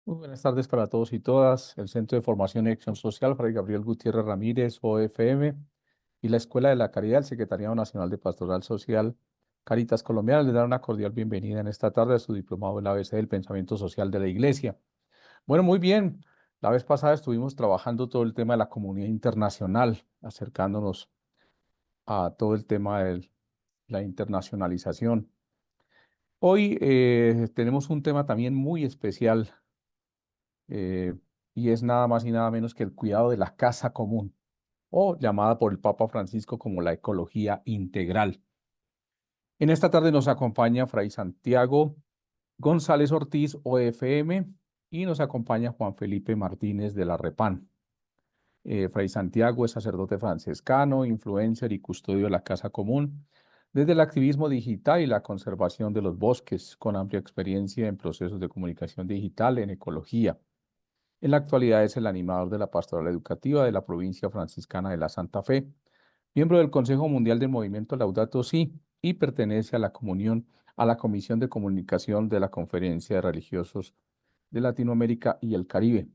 Muy buenas tardes para todos y todas. El Centro de Formación y Acción Social, Fray Gabriel Gutiérrez Ramírez, OFM, y la Escuela de la Caridad, el Secretariado Nacional de Pastoral Social, Caritas Colombiana, les dan una cordial bienvenida en esta tarde a su diplomado del ABC del Pensamiento Social de la Iglesia. Bueno, muy bien. La vez pasada estuvimos trabajando todo el tema de la comunidad internacional, acercándonos a todo el tema de la internacionalización. Hoy tenemos un tema también muy especial eh, y es nada más y nada menos que el cuidado de la casa común, o llamada por el Papa Francisco como la ecología integral. En esta tarde nos acompaña Fray Santiago González Ortiz, OFM, y nos acompaña Juan Felipe Martínez de la Repan. Fray Santiago es sacerdote franciscano, influencer y custodio de la casa común, desde el activismo digital y la conservación de los bosques, con amplia experiencia en procesos de comunicación digital en ecología. En la actualidad es el animador de la Pastoral Educativa de la provincia franciscana de la Santa Fe, miembro del Consejo Mundial del Movimiento Laudato Si y pertenece a la Comisión de Comunicación de la Conferencia de Religiosos de Latinoamérica y el Caribe.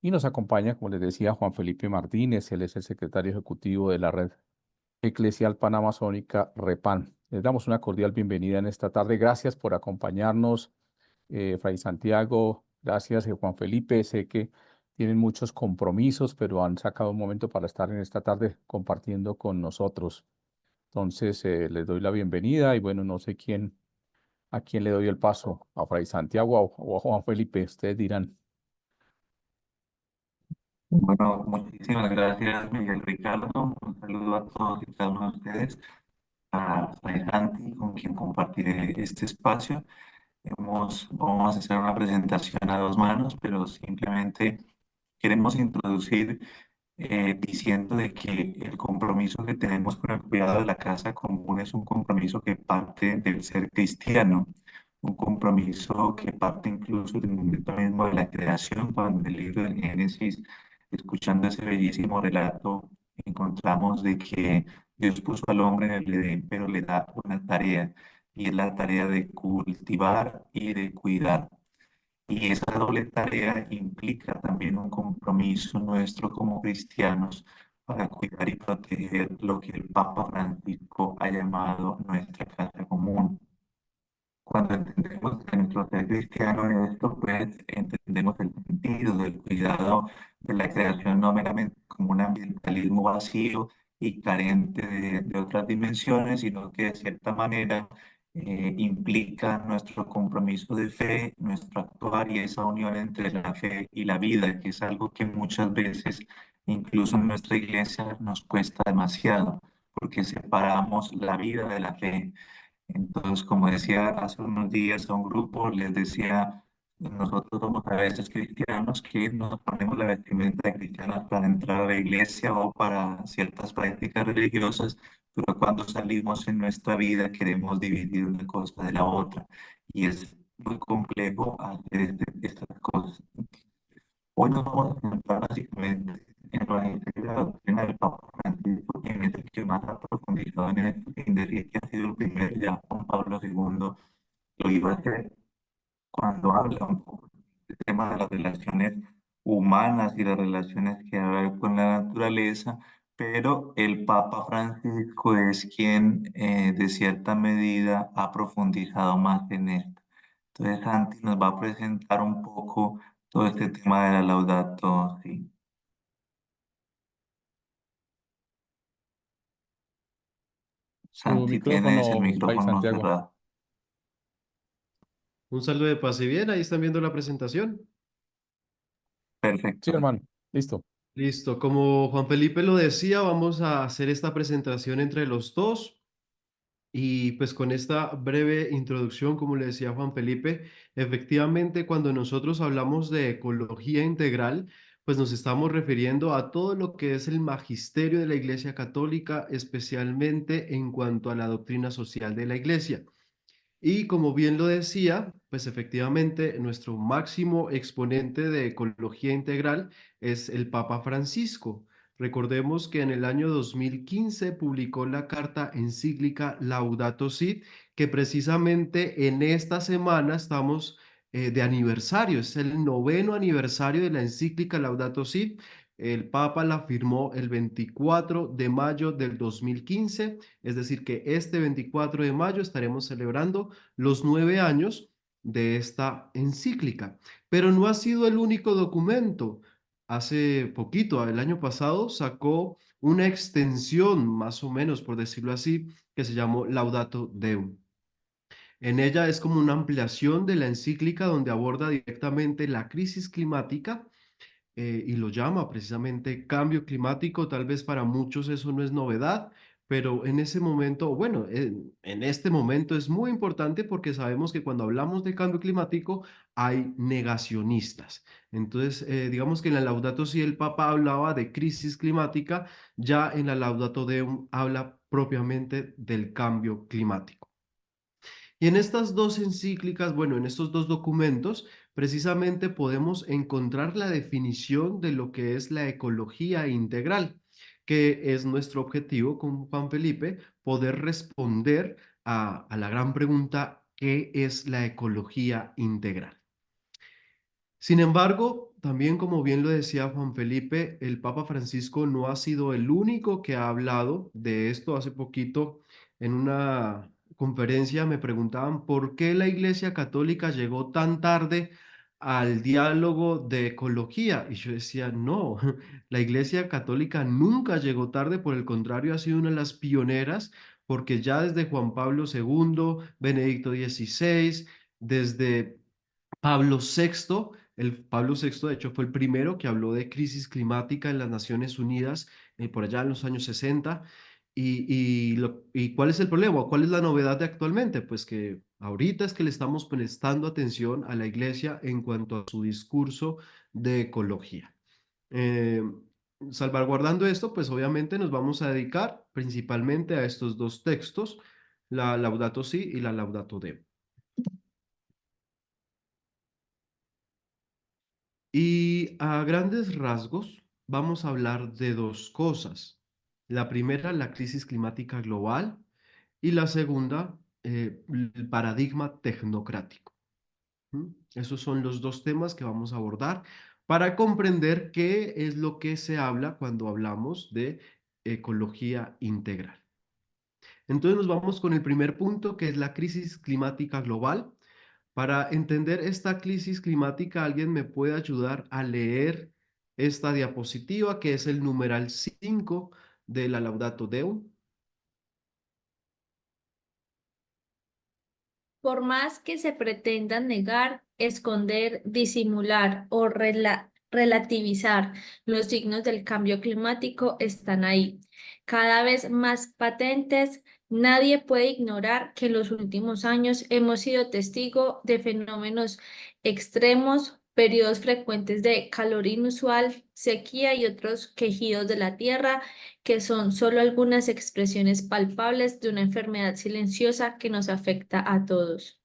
Y nos acompaña, como les decía, Juan Felipe Martínez, él es el secretario ejecutivo de la Red Eclesial Panamazónica REPAN. Les damos una cordial bienvenida en esta tarde. Gracias por acompañarnos, Fray Santiago. Gracias, Juan Felipe. Sé que tienen muchos compromisos, pero han sacado un momento para estar en esta tarde compartiendo con nosotros. Entonces, les doy la bienvenida y bueno, no sé a quién le doy el paso, a Fray Santiago o a Juan Felipe, ustedes dirán. Bueno, muchísimas gracias, Miguel Ricardo. Un saludo a todos y cada uno de ustedes, a Santi, con quien compartiré este espacio. Vamos a hacer una presentación a dos manos, pero simplemente queremos introducir diciendo de que el compromiso que tenemos con el cuidado de la casa común es un compromiso que parte del ser cristiano, un compromiso que parte incluso del momento mismo de la creación, cuando en el libro de Génesis, escuchando ese bellísimo relato, encontramos de que Dios puso al hombre en el Edén, pero le da una tarea, y es la tarea de cultivar y de cuidar. Y esa doble tarea implica también un compromiso nuestro como cristianos para cuidar y proteger lo que el Papa Francisco ha llamado nuestra casa común. Cuando entendemos que nuestro ser cristiano en esto, pues entendemos el sentido del cuidado de la creación no meramente como un ambientalismo vacío y carente de otras dimensiones, sino que de cierta manera implica nuestro compromiso de fe, nuestro actuar y esa unión entre la fe y la vida, que es algo que muchas veces, incluso en nuestra iglesia, nos cuesta demasiado, porque separamos la vida de la fe. Entonces, como decía hace unos días a un grupo, les decía, nosotros somos a veces cristianos que nos ponemos la vestimenta de cristianos para entrar a la iglesia o para ciertas prácticas religiosas, pero cuando salimos en nuestra vida queremos dividir una cosa de la otra y es muy complejo hacer estas cosas. Hoy nos vamos a centrar básicamente en la doctrina del Papa Francisco, quien es el que más ha profundizado en esto, sin decir que ha sido el primero, ya Juan Pablo II lo iba a hacer cuando habla un poco del tema de las relaciones humanas y las relaciones que hay con la naturaleza, pero el Papa Francisco es quien de cierta medida ha profundizado más en esto. Entonces, Santi nos va a presentar un poco todo este tema de la Laudato Si. Su Santi, tienes el micrófono, Fray micrófono Santiago. cerrado. Un saludo de paz y bien, ahí están viendo la presentación. Sí, Perfecto. hermano. Listo. Listo, como Juan Felipe lo decía, vamos a hacer esta presentación entre los dos y pues con esta breve introducción, como le decía Juan Felipe, efectivamente cuando nosotros hablamos de ecología integral, pues nos estamos refiriendo a todo lo que es el magisterio de la Iglesia Católica, especialmente en cuanto a la doctrina social de la Iglesia. Y como bien lo decía, pues efectivamente nuestro máximo exponente de ecología integral es el Papa Francisco. Recordemos que en el año 2015 publicó la carta encíclica Laudato Si, que precisamente en esta semana estamos de aniversario, es el 9º aniversario de la encíclica Laudato Si. El Papa la firmó el 24 de mayo del 2015, es decir, que este 24 de mayo estaremos celebrando los 9 años de esta encíclica. Pero no ha sido el único documento. Hace poquito, el año pasado, sacó una extensión, más o menos, por decirlo así, que se llamó Laudato Deum. En ella es como una ampliación de la encíclica donde aborda directamente la crisis climática y lo llama precisamente cambio climático. Tal vez para muchos eso no es novedad, pero en ese momento, bueno, en este momento es muy importante porque sabemos que cuando hablamos de cambio climático hay negacionistas. Entonces, digamos que en la Laudato Si el Papa hablaba de crisis climática, ya en la Laudato Deum habla propiamente del cambio climático. Y en estas dos encíclicas, bueno, en estos dos documentos, precisamente podemos encontrar la definición de lo que es la ecología integral, que es nuestro objetivo con Juan Felipe, poder responder a la gran pregunta, ¿qué es la ecología integral? Sin embargo, también como bien lo decía Juan Felipe, el Papa Francisco no ha sido el único que ha hablado de esto. Hace poquito en una conferencia me preguntaban por qué la Iglesia Católica llegó tan tarde al diálogo de ecología. Y yo decía, no, la Iglesia Católica nunca llegó tarde, por el contrario, ha sido una de las pioneras, porque ya desde Juan Pablo II, Benedicto XVI, desde Pablo VI, el Pablo VI de hecho fue el primero que habló de crisis climática en las Naciones Unidas por allá en los años 60. ¿Y cuál es el problema? ¿Cuál es la novedad de actualmente? Pues que ahorita es que le estamos prestando atención a la iglesia en cuanto a su discurso de ecología. Eh, Salvaguardando esto, pues obviamente nos vamos a dedicar principalmente a estos dos textos, la Laudato Si y la Laudato Deum. Y a grandes rasgos vamos a hablar de dos cosas. La primera, la crisis climática global, y la segunda, el paradigma tecnocrático. ¿Mm? Esos son los dos temas que vamos a abordar para comprender qué es lo que se habla cuando hablamos de ecología integral. Entonces nos vamos con el primer punto, que es la crisis climática global. Para entender esta crisis climática, ¿alguien me puede ayudar a leer esta diapositiva, que es el numeral 5 de la Laudato Deum? Por más que se pretendan negar, esconder, disimular o relativizar, los signos del cambio climático están ahí, cada vez más patentes. Nadie puede ignorar que en los últimos años hemos sido testigo de fenómenos extremos, periodos frecuentes de calor inusual, sequía y otros quejidos de la tierra, que son solo algunas expresiones palpables de una enfermedad silenciosa que nos afecta a todos.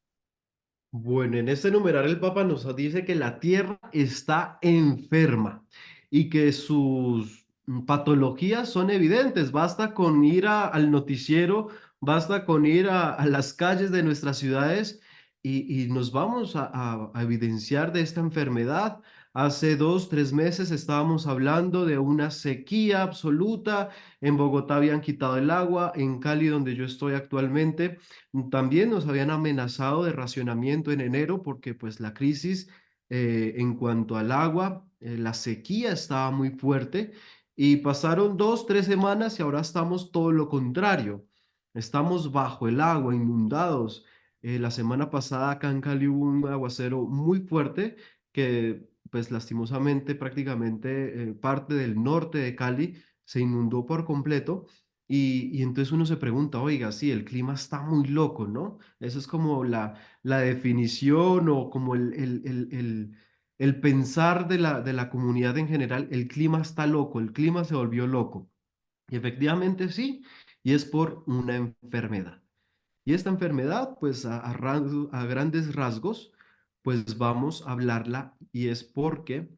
Bueno, en este numeral el Papa nos dice que la Tierra está enferma y que sus patologías son evidentes. Basta con ir al noticiero, basta con ir a las calles de nuestras ciudades y nos vamos a evidenciar de esta enfermedad. Hace 2, 3 meses estábamos hablando de una sequía absoluta. En Bogotá habían quitado el agua, en Cali, donde yo estoy actualmente, también nos habían amenazado de racionamiento en enero porque pues la crisis en cuanto al agua, la sequía estaba muy fuerte y pasaron 2, 3 semanas y ahora estamos todo lo contrario. Estamos bajo el agua, inundados. La semana pasada acá en Cali hubo un aguacero muy fuerte que pues lastimosamente prácticamente parte del norte de Cali se inundó por completo y entonces uno se pregunta, oiga, sí, el clima está muy loco, ¿no? Eso es como la definición o como el pensar de la comunidad en general, el clima está loco, el clima se volvió loco. Y efectivamente sí, y es por una enfermedad. Y esta enfermedad, pues a grandes rasgos, pues vamos a hablarla y es porque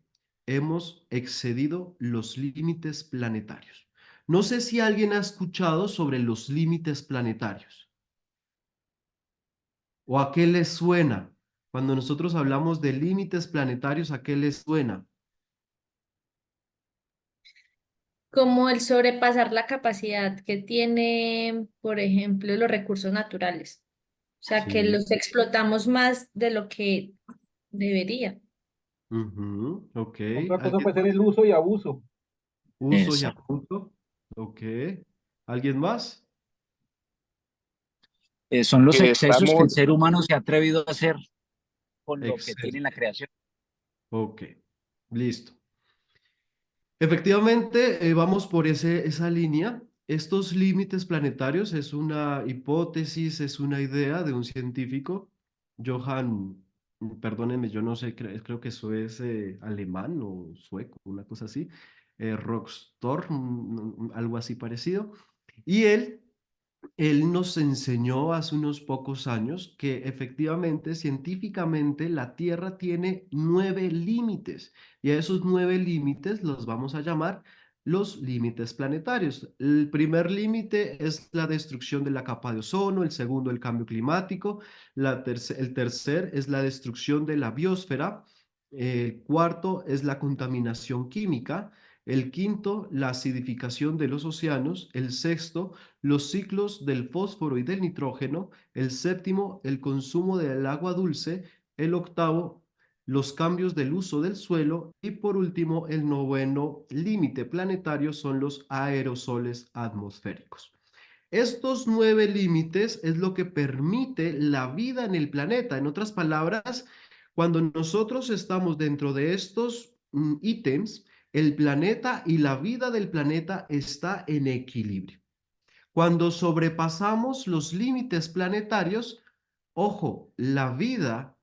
hemos excedido los límites planetarios. No sé si alguien ha escuchado sobre los límites planetarios o a qué les suena. Cuando nosotros hablamos de límites planetarios, ¿a qué les suena? Como el sobrepasar la capacidad que tiene, por ejemplo, los recursos naturales. O sea, que Sí. los explotamos más de lo que debería. Ujú, ok. Otra cosa ¿Alguien puede ser más? el uso y abuso. Uso y Exacto. abuso. Ok. ¿Alguien más? Son los Que excesos que el estamos, ser humano se ha atrevido a hacer con lo que tiene Exceso. en la creación. Ok. Listo. Efectivamente, vamos por esa línea. Estos límites planetarios es una hipótesis, es una idea de un científico, Johann, perdónenme, yo no sé, creo que eso es alemán o sueco, una cosa así, Rockstorm, algo así parecido. Y él nos enseñó hace unos pocos años que efectivamente, científicamente, la Tierra tiene 9 límites y a esos 9 límites los vamos a llamar los límites planetarios. El primer límite es la destrucción de la capa de ozono, el segundo el cambio climático, el tercer es la destrucción de la biosfera, el cuarto es la contaminación química, el quinto, la acidificación de los océanos, el sexto, los ciclos del fósforo y del nitrógeno, el séptimo, el consumo del agua dulce, el octavo, los cambios del uso del suelo y por último, el noveno límite planetario son los aerosoles atmosféricos. Estos 9 límites es lo que permite la vida en el planeta. En otras palabras, cuando nosotros estamos dentro de estos ítems, el planeta y la vida del planeta está en equilibrio. Cuando sobrepasamos los límites planetarios, ojo, la vida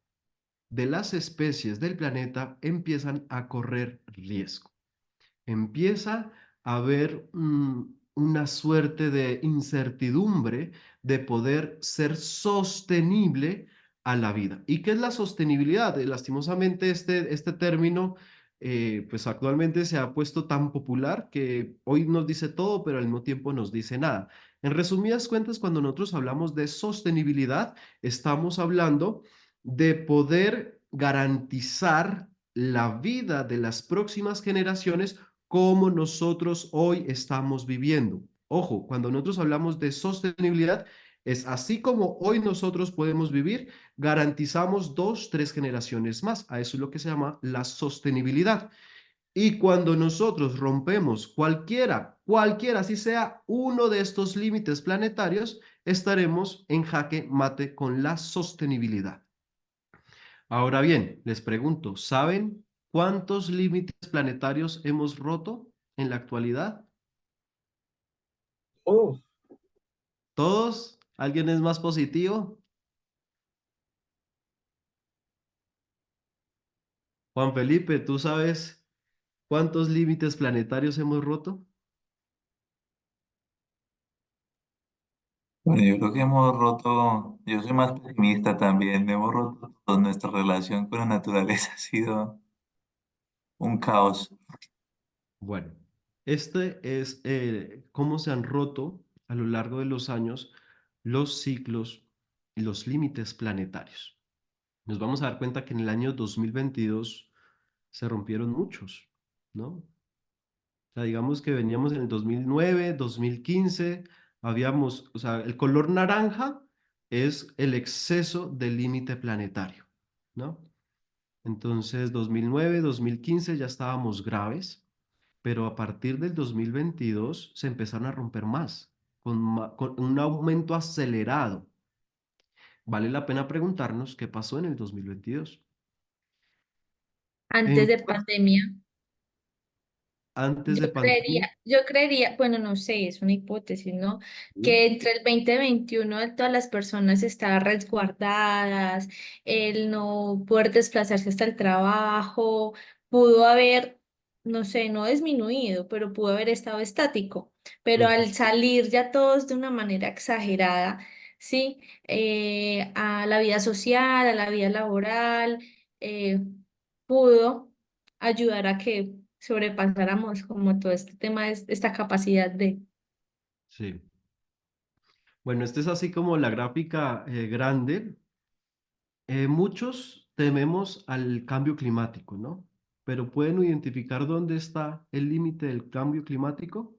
de las especies del planeta empiezan a correr riesgo. Empieza a haber una suerte de incertidumbre de poder ser sostenible a la vida. ¿Y qué es la sostenibilidad? Lastimosamente este término pues actualmente se ha puesto tan popular que hoy nos dice todo, pero al mismo tiempo nos dice nada. En resumidas cuentas, cuando nosotros hablamos de sostenibilidad, estamos hablando de poder garantizar la vida de las próximas generaciones como nosotros hoy estamos viviendo. Ojo, cuando nosotros hablamos de sostenibilidad, es así como hoy nosotros podemos vivir, garantizamos 2, 3 generaciones más. A eso es lo que se llama la sostenibilidad. Y cuando nosotros rompemos cualquiera, si sea uno de estos límites planetarios, estaremos en jaque mate con la sostenibilidad. Ahora bien, les pregunto, ¿saben cuántos límites planetarios hemos roto en la actualidad? Todos. ¿Todos? ¿Alguien es más positivo? Juan Felipe, ¿tú sabes cuántos límites planetarios hemos roto? Bueno, yo creo que hemos roto, yo soy más pesimista también, hemos roto toda nuestra relación con la naturaleza, ha sido un caos. Bueno, este es cómo se han roto a lo largo de los años los ciclos y los límites planetarios. Nos vamos a dar cuenta que en el año 2022 se rompieron muchos, ¿no? O sea, digamos que veníamos en el 2009, 2015, habíamos, o sea, el color naranja es el exceso del límite planetario, ¿no? Entonces, 2009, 2015 ya estábamos graves, pero a partir del 2022 se empezaron a romper más, con un aumento acelerado. Vale la pena preguntarnos qué pasó en el 2022. Antes En, de pandemia. antes de pandemia, Yo creería, bueno, no sé, es una hipótesis, ¿no? ¿sí? Que entre el 2021 de todas las personas estaban resguardadas, el no poder desplazarse hasta el trabajo, pudo haber, no sé, no disminuido, pero pudo haber estado estático. Pero Ujú, al salir ya todos de una manera exagerada, ¿sí? A la vida social, a la vida laboral, eh, pudo ayudar a que sobrepasáramos como todo este tema, esta capacidad de... sí. Bueno, este es así como la gráfica grande. Muchos tememos al cambio climático, ¿no? Pero ¿pueden identificar dónde está el límite del cambio climático?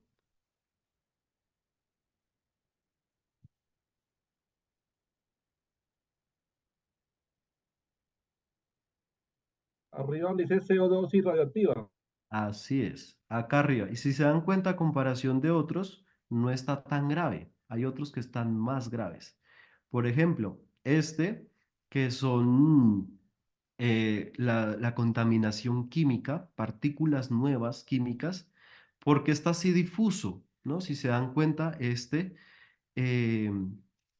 Arriba donde dice CO2 y radioactiva. Así es, acá arriba. Y si se dan cuenta, a comparación de otros, no está tan grave. Hay otros que están más graves. Por ejemplo, que son la contaminación química, partículas nuevas químicas, porque está así difuso, ¿no? Si se dan cuenta, eh,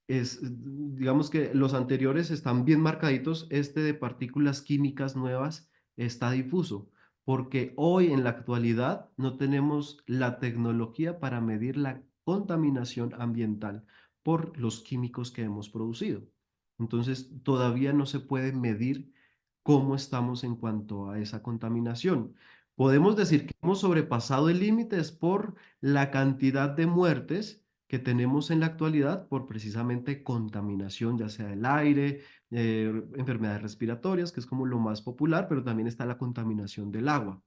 digamos que los anteriores están bien marcaditos, este de partículas químicas nuevas está difuso, porque hoy en la actualidad no tenemos la tecnología para medir la contaminación ambiental por los químicos que hemos producido. Entonces, todavía no se puede medir cómo estamos en cuanto a esa contaminación. Podemos decir que hemos sobrepasado el límite es por la cantidad de muertes que tenemos en la actualidad por precisamente contaminación, ya sea del aire, enfermedades respiratorias, que es como lo más popular, pero también está la contaminación del agua.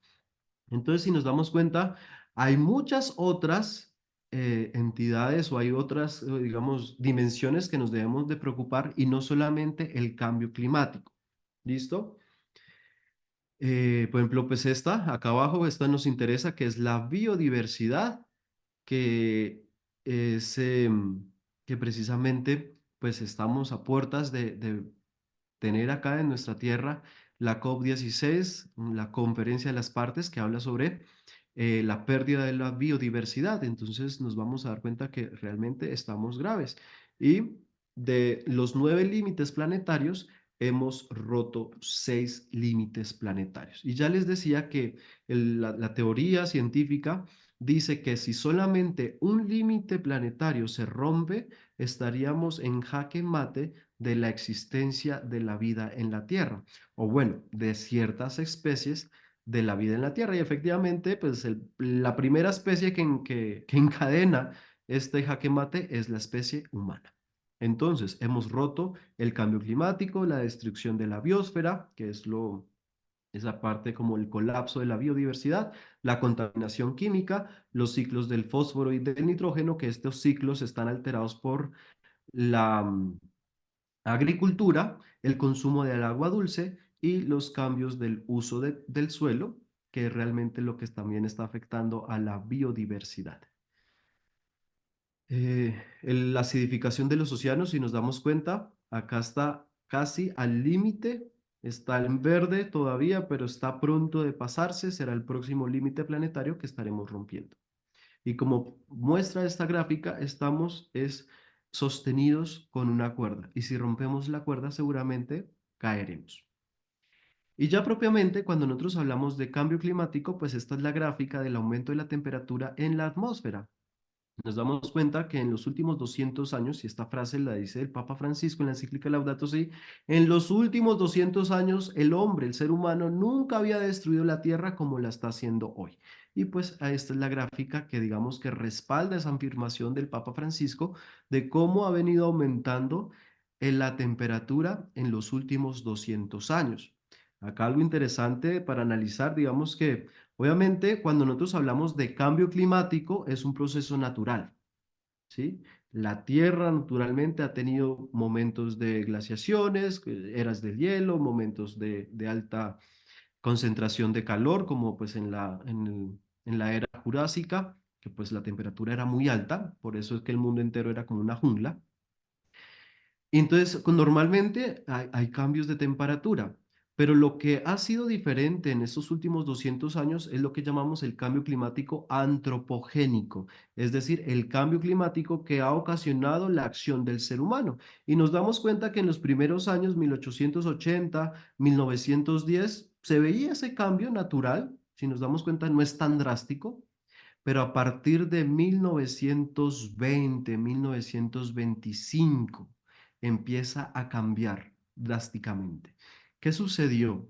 Entonces, si nos damos cuenta, hay muchas otras entidades o hay otras, digamos, dimensiones que nos debemos de preocupar y no solamente el cambio climático. ¿Listo? Por ejemplo, pues acá abajo, esta nos interesa, que es la biodiversidad que es que precisamente pues estamos a puertas de tener acá en nuestra tierra la COP16, la Conferencia de las Partes, que habla sobre la pérdida de la biodiversidad. Entonces nos vamos a dar cuenta que realmente estamos graves. Y de los 9 límites planetarios, hemos roto 6 límites planetarios. Y ya les decía que la teoría científica dice que si solamente un límite planetario se rompe, estaríamos en jaque mate de la existencia de la vida en la Tierra, o bueno, de ciertas especies de la vida en la Tierra. Y efectivamente, pues la primera especie que encadena este jaque mate es la especie humana. Entonces, hemos roto el cambio climático, la destrucción de la biosfera, que es esa parte como el colapso de la biodiversidad, la contaminación química, los ciclos del fósforo y del nitrógeno, que estos ciclos están alterados por la agricultura, el consumo del agua dulce y los cambios del uso del suelo, que es realmente lo que también está afectando a la biodiversidad. La acidificación de los océanos, si nos damos cuenta, acá está casi al límite, está en verde todavía, pero está pronto de pasarse, será el próximo límite planetario que estaremos rompiendo. Y como muestra esta gráfica, estamos sostenidos con una cuerda. Y si rompemos la cuerda, seguramente caeremos. Y ya propiamente, cuando nosotros hablamos de cambio climático, pues esta es la gráfica del aumento de la temperatura en la atmósfera. Nos damos cuenta que en los últimos 200 años, y esta frase la dice el Papa Francisco en la encíclica Laudato Si, en los últimos 200 años el hombre, el ser humano, nunca había destruido la tierra como la está haciendo hoy. Y pues esta es la gráfica que digamos que respalda esa afirmación del Papa Francisco de cómo ha venido aumentando la temperatura en los últimos 200 años. Acá algo interesante para analizar, digamos que obviamente, cuando nosotros hablamos de cambio climático, es un proceso natural, ¿sí? La Tierra naturalmente ha tenido momentos de glaciaciones, eras del hielo, momentos de alta concentración de calor, como pues en la era jurásica, que pues la temperatura era muy alta, por eso es que el mundo entero era como una jungla. Y entonces, normalmente hay cambios de temperatura, pero lo que ha sido diferente en estos últimos 200 años es lo que llamamos el cambio climático antropogénico, es decir, el cambio climático que ha ocasionado la acción del ser humano. Y nos damos cuenta que en los primeros años, 1880, 1910, se veía ese cambio natural, si nos damos cuenta, no es tan drástico, pero a partir de 1920, 1925, empieza a cambiar drásticamente. ¿Qué sucedió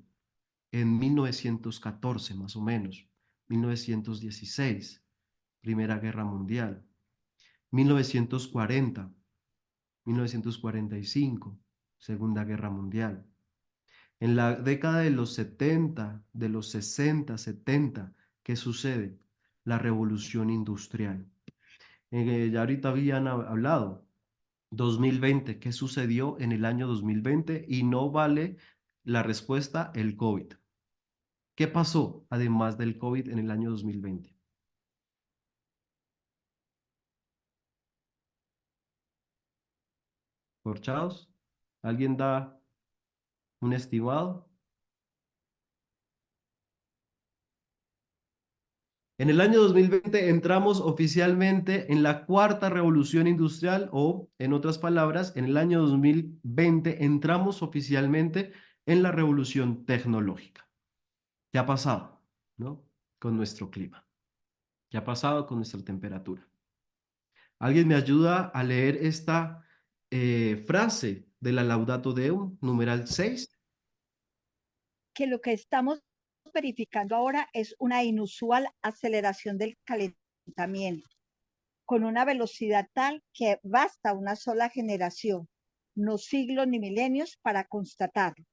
en 1914 más o menos? 1916, Primera Guerra Mundial, 1940, 1945, Segunda Guerra Mundial. En la década de los 70, de los 60, 70, ¿qué sucede? La revolución industrial. Ya ahorita habían hablado, 2020, ¿qué sucedió en el año 2020? Y no vale la respuesta el COVID. ¿Qué pasó además del COVID en el año 2020? ¿Corchados? ¿Alguien da un estimado? En el año 2020 entramos oficialmente en la cuarta revolución industrial o, en otras palabras, en el año 2020 entramos oficialmente en la revolución tecnológica. ¿Qué ha pasado, no? Con nuestro clima. ¿Qué ha pasado con nuestra temperatura? ¿Alguien me ayuda a leer esta frase de la Laudato Deum, numeral 6? Que lo que estamos verificando ahora es una inusual aceleración del calentamiento, con una velocidad tal que basta una sola generación, no siglos ni milenios, para constatarlo.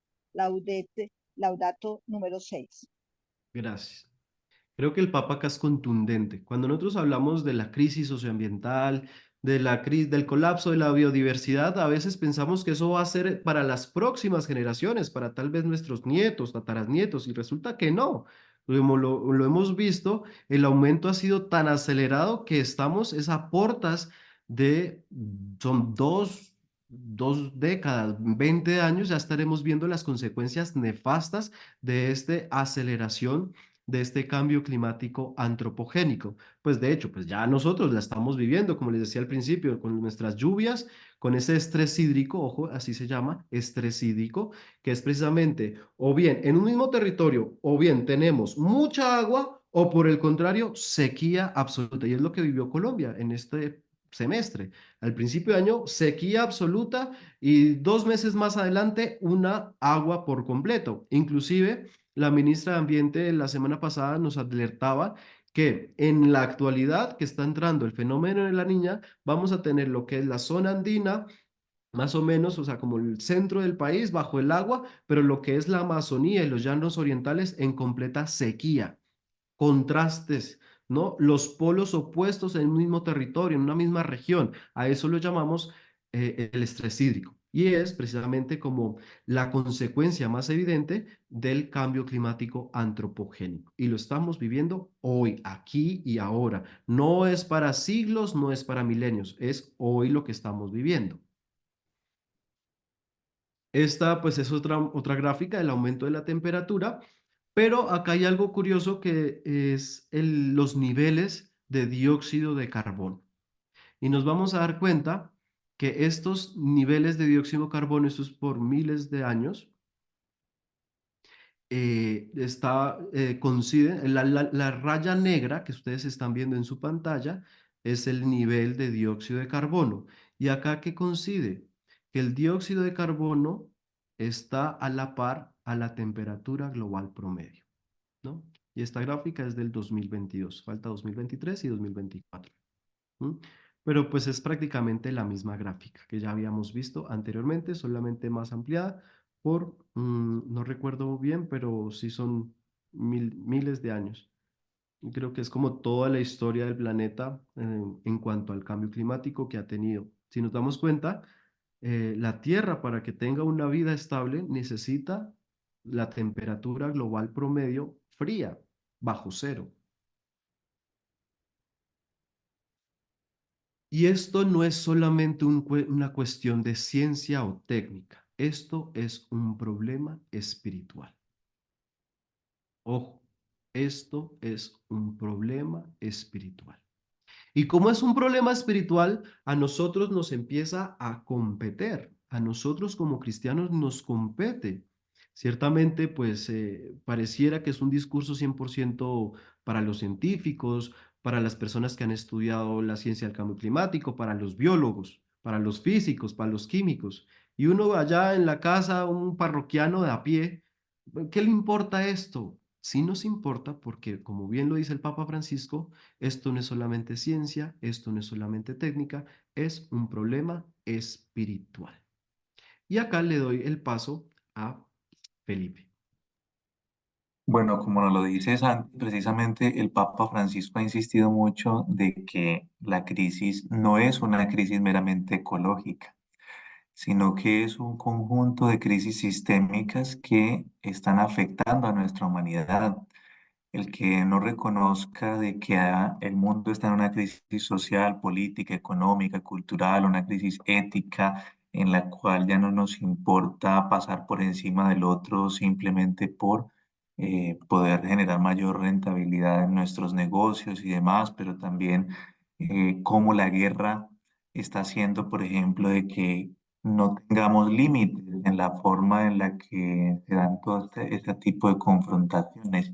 Laudato número 6. Gracias. Creo que el Papa acá es contundente. Cuando nosotros hablamos de la crisis socioambiental, de la crisis, del colapso de la biodiversidad, a veces pensamos que eso va a ser para las próximas generaciones, para tal vez nuestros nietos, tataranietos, y resulta que no. Como lo hemos visto, el aumento ha sido tan acelerado que estamos es a portas de, son dos décadas, 20 años, ya estaremos viendo las consecuencias nefastas de esta aceleración de este cambio climático antropogénico. Pues de hecho, pues ya nosotros la estamos viviendo, como les decía al principio, con nuestras lluvias, con ese estrés hídrico, ojo, así se llama, estrés hídrico, que es precisamente o bien en un mismo territorio, o bien tenemos mucha agua, o por el contrario, sequía absoluta. Y es lo que vivió Colombia en este semestre. Al principio de año, sequía absoluta y 2 meses más adelante, una agua por completo. Inclusive, la ministra de Ambiente la semana pasada nos alertaba que en la actualidad que está entrando el fenómeno de la niña, vamos a tener lo que es la zona andina, más o menos, o sea, como el centro del país bajo el agua, pero lo que es la Amazonía y los llanos orientales en completa sequía, contrastes, ¿no? Los polos opuestos en un mismo territorio, en una misma región. A eso lo llamamos el estrés hídrico. Y es precisamente como la consecuencia más evidente del cambio climático antropogénico. Y lo estamos viviendo hoy, aquí y ahora. No es para siglos, no es para milenios, es hoy lo que estamos viviendo. Esta pues es otra gráfica del aumento de la temperatura, pero acá hay algo curioso que es los niveles de dióxido de carbono. Y nos vamos a dar cuenta que estos niveles de dióxido de carbono, estos por miles de años, coincide, la raya negra que ustedes están viendo en su pantalla es el nivel de dióxido de carbono. ¿Y acá qué coincide? Que el dióxido de carbono está a la par a la temperatura global promedio, ¿no? Y esta gráfica es del 2022, falta 2023 y 2024. ¿Mm? Pero pues es prácticamente la misma gráfica que ya habíamos visto anteriormente, solamente más ampliada por, no recuerdo bien, pero sí son miles de años. Y creo que es como toda la historia del planeta en cuanto al cambio climático que ha tenido. Si nos damos cuenta, la Tierra para que tenga una vida estable necesita la temperatura global promedio fría, bajo cero. Y esto no es solamente una cuestión de ciencia o técnica, esto es un problema espiritual. Ojo, esto es un problema espiritual. Y como es un problema espiritual, a nosotros nos empieza a competir, a nosotros como cristianos nos compete. Ciertamente, pues pareciera que es un discurso 100% para los científicos, para las personas que han estudiado la ciencia del cambio climático, para los biólogos, para los físicos, para los químicos. Y uno allá en la casa, un parroquiano de a pie, ¿qué le importa esto? Sí nos importa porque, como bien lo dice el Papa Francisco, esto no es solamente ciencia, esto no es solamente técnica, es un problema espiritual. Y acá le doy el paso a Felipe. Bueno, como nos lo dice Santi, precisamente el Papa Francisco ha insistido mucho de que la crisis no es una crisis meramente ecológica, sino que es un conjunto de crisis sistémicas que están afectando a nuestra humanidad. El que no reconozca de que el mundo está en una crisis social, política, económica, cultural, una crisis ética, en la cual ya no nos importa pasar por encima del otro simplemente por poder generar mayor rentabilidad en nuestros negocios y demás, pero también cómo la guerra está haciendo, por ejemplo, de que no tengamos límites en la forma en la que se dan todo este tipo de confrontaciones.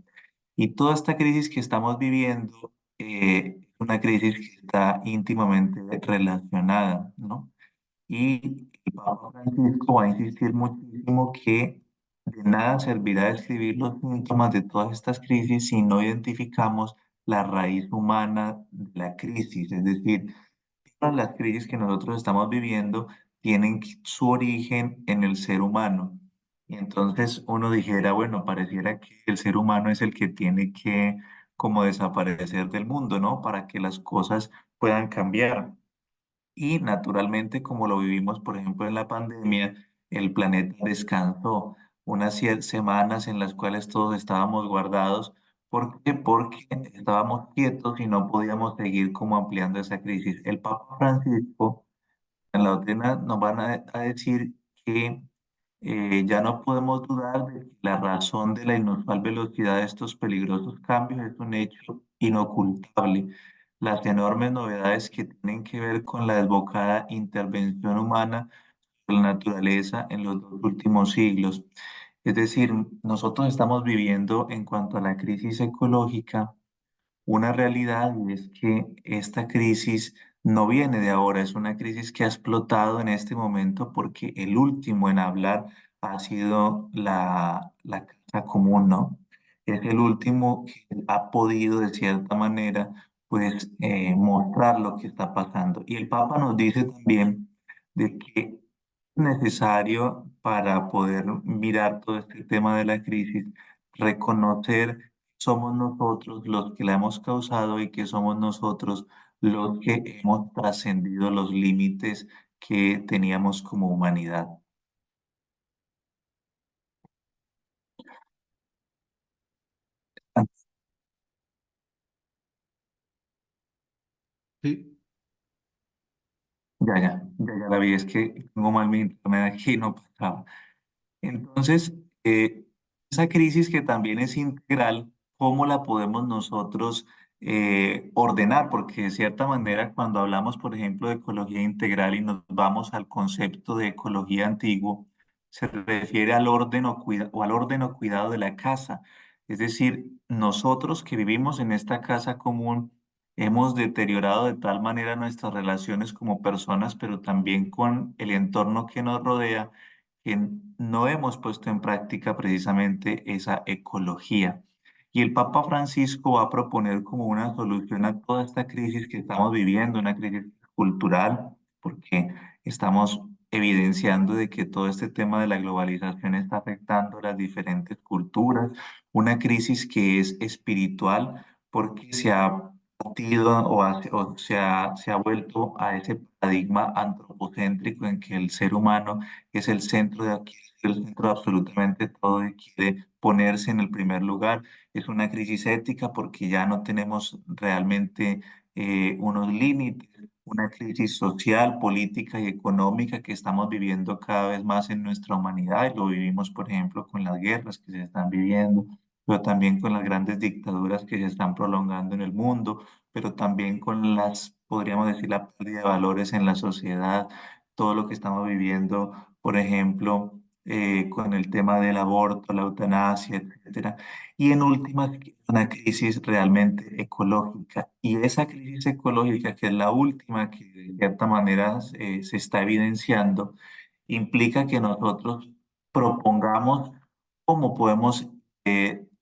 Y toda esta crisis que estamos viviendo es una crisis que está íntimamente relacionada, ¿no? Y el Papa Francisco va a insistir muchísimo que de nada servirá describir los síntomas de todas estas crisis si no identificamos la raíz humana de la crisis, es decir, todas las crisis que nosotros estamos viviendo tienen su origen en el ser humano. Y entonces uno dijera, bueno, pareciera que el ser humano es el que tiene que como desaparecer del mundo, ¿no? Para que las cosas puedan cambiar. Y naturalmente, como lo vivimos, por ejemplo, en la pandemia, el planeta descansó unas semanas en las cuales todos estábamos guardados. ¿Por qué? Porque estábamos quietos y no podíamos seguir como ampliando esa crisis. El Papa Francisco en la doctrina nos van a decir que ya no podemos dudar de que la razón de la inusual velocidad de estos peligrosos cambios es un hecho inocultable. Las enormes novedades que tienen que ver con la desbocada intervención humana sobre la naturaleza en los 2 últimos siglos. Es decir, nosotros estamos viviendo en cuanto a la crisis ecológica una realidad y es que esta crisis no viene de ahora, es una crisis que ha explotado en este momento porque el último en hablar ha sido la casa común, ¿no? Es el último que ha podido de cierta manera pues mostrar lo que está pasando. Y el Papa nos dice también de que es necesario para poder mirar todo este tema de la crisis, reconocer somos nosotros los que la hemos causado y que somos nosotros los que hemos trascendido los límites que teníamos como humanidad. Sí, Ya la vi, es que tengo mal mi internet aquí, no pasaba. Entonces, esa crisis que también es integral, ¿cómo la podemos nosotros ordenar? Porque de cierta manera, cuando hablamos, por ejemplo, de ecología integral y nos vamos al concepto de ecología antiguo, se refiere al orden o al orden o cuidado de la casa. Es decir, nosotros que vivimos en esta casa común, hemos deteriorado de tal manera nuestras relaciones como personas, pero también con el entorno que nos rodea que no hemos puesto en práctica precisamente esa ecología. Y el Papa Francisco va a proponer como una solución a toda esta crisis que estamos viviendo, una crisis cultural, porque estamos evidenciando de que todo este tema de la globalización está afectando las diferentes culturas, una crisis que es espiritual, porque se ha partido se ha vuelto a ese paradigma antropocéntrico en que el ser humano es el centro de aquí, el centro de absolutamente todo y quiere ponerse en el primer lugar. Es una crisis ética porque ya no tenemos realmente unos límites, una crisis social, política y económica que estamos viviendo cada vez más en nuestra humanidad y lo vivimos, por ejemplo, con las guerras que se están viviendo, pero también con las grandes dictaduras que se están prolongando en el mundo, pero también con las, podríamos decir, la pérdida de valores en la sociedad, todo lo que estamos viviendo por ejemplo, con el tema del aborto, la eutanasia, etcétera. Y en últimas, una crisis realmente ecológica. Y esa crisis ecológica, que es la última que de cierta manera se está evidenciando, implica que nosotros propongamos cómo podemos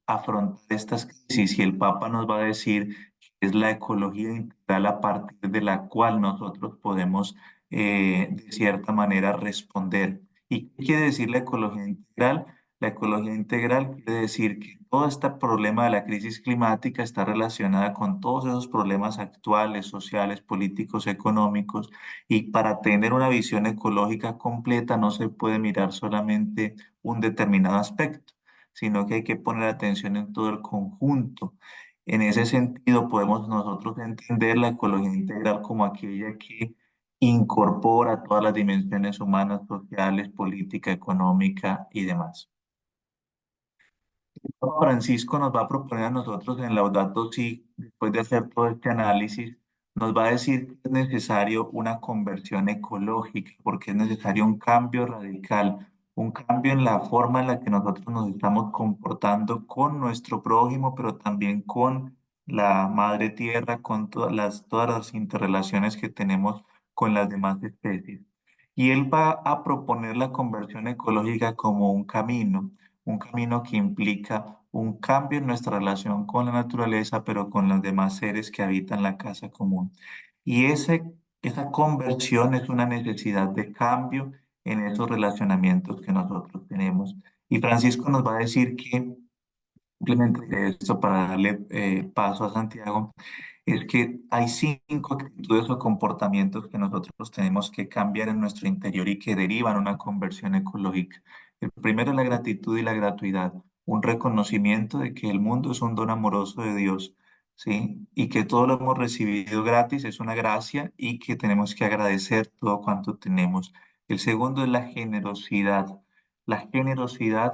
afrontar estas crisis. Y el Papa nos va a decir que es la ecología integral a partir de la cual nosotros podemos de cierta manera responder. ¿Y qué quiere decir la ecología integral? La ecología integral quiere decir que todo este problema de la crisis climática está relacionada con todos esos problemas actuales, sociales, políticos, económicos, y para tener una visión ecológica completa no se puede mirar solamente un determinado aspecto, sino que hay que poner atención en todo el conjunto. En ese sentido, podemos nosotros entender la ecología integral como aquella que incorpora todas las dimensiones humanas, sociales, política, económica y demás. Papa Francisco nos va a proponer a nosotros en Laudato Si, después de hacer todo este análisis, nos va a decir que es necesario una conversión ecológica, porque es necesario un cambio radical, un cambio en la forma en la que nosotros nos estamos comportando con nuestro prójimo, pero también con la madre tierra, con todas las interrelaciones que tenemos con las demás especies. Y él va a proponer la conversión ecológica como un camino que implica un cambio en nuestra relación con la naturaleza, pero con los demás seres que habitan la casa común. Y esa conversión es una necesidad de cambio en esos relacionamientos que nosotros tenemos. Y Francisco nos va a decir que, simplemente esto para darle paso a Santiago, es que hay 5 actitudes o comportamientos que nosotros tenemos que cambiar en nuestro interior y que derivan una conversión ecológica. El primero es la gratitud y la gratuidad, un reconocimiento de que el mundo es un don amoroso de Dios, ¿sí? Y que todo lo hemos recibido gratis, es una gracia y que tenemos que agradecer todo cuanto tenemos. El segundo es la generosidad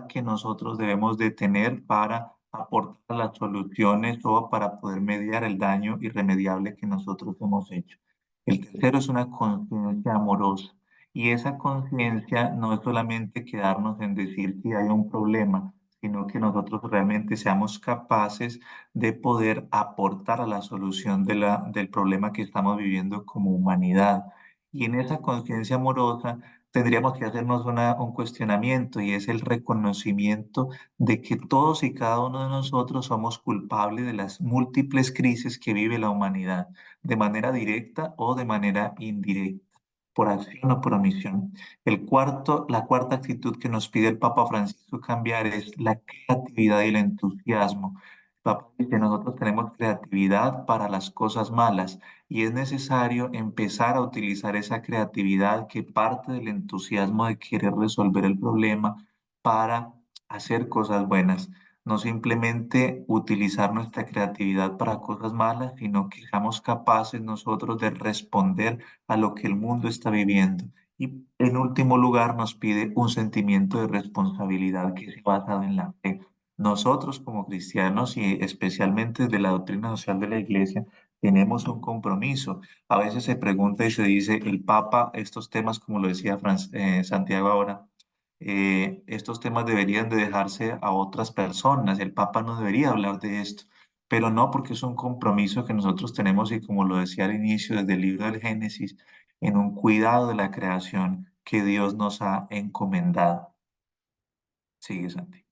que nosotros debemos de tener para aportar las soluciones o para poder mediar el daño irremediable que nosotros hemos hecho. El tercero es una conciencia amorosa. Y esa conciencia no es solamente quedarnos en decir que hay un problema, sino que nosotros realmente seamos capaces de poder aportar a la solución del problema que estamos viviendo como humanidad. Y en esa conciencia amorosa tendríamos que hacernos un cuestionamiento y es el reconocimiento de que todos y cada uno de nosotros somos culpables de las múltiples crisis que vive la humanidad, de manera directa o de manera indirecta, por acción o por omisión. La cuarta actitud que nos pide el Papa Francisco cambiar es la creatividad y el entusiasmo. El Papa dice que nosotros tenemos creatividad para las cosas malas y es necesario empezar a utilizar esa creatividad que parte del entusiasmo de querer resolver el problema para hacer cosas buenas, no simplemente utilizar nuestra creatividad para cosas malas, sino que seamos capaces nosotros de responder a lo que el mundo está viviendo. Y en último lugar nos pide un sentimiento de responsabilidad que se basa en la fe. Nosotros como cristianos y especialmente de la doctrina social de la Iglesia tenemos un compromiso. A veces se pregunta y se dice, el Papa, estos temas, como lo decía Santiago ahora, estos temas deberían de dejarse a otras personas. El Papa no debería hablar de esto, pero no, porque es un compromiso que nosotros tenemos y como lo decía al inicio desde el libro del Génesis, en un cuidado de la creación que Dios nos ha encomendado. Sigue, Santi.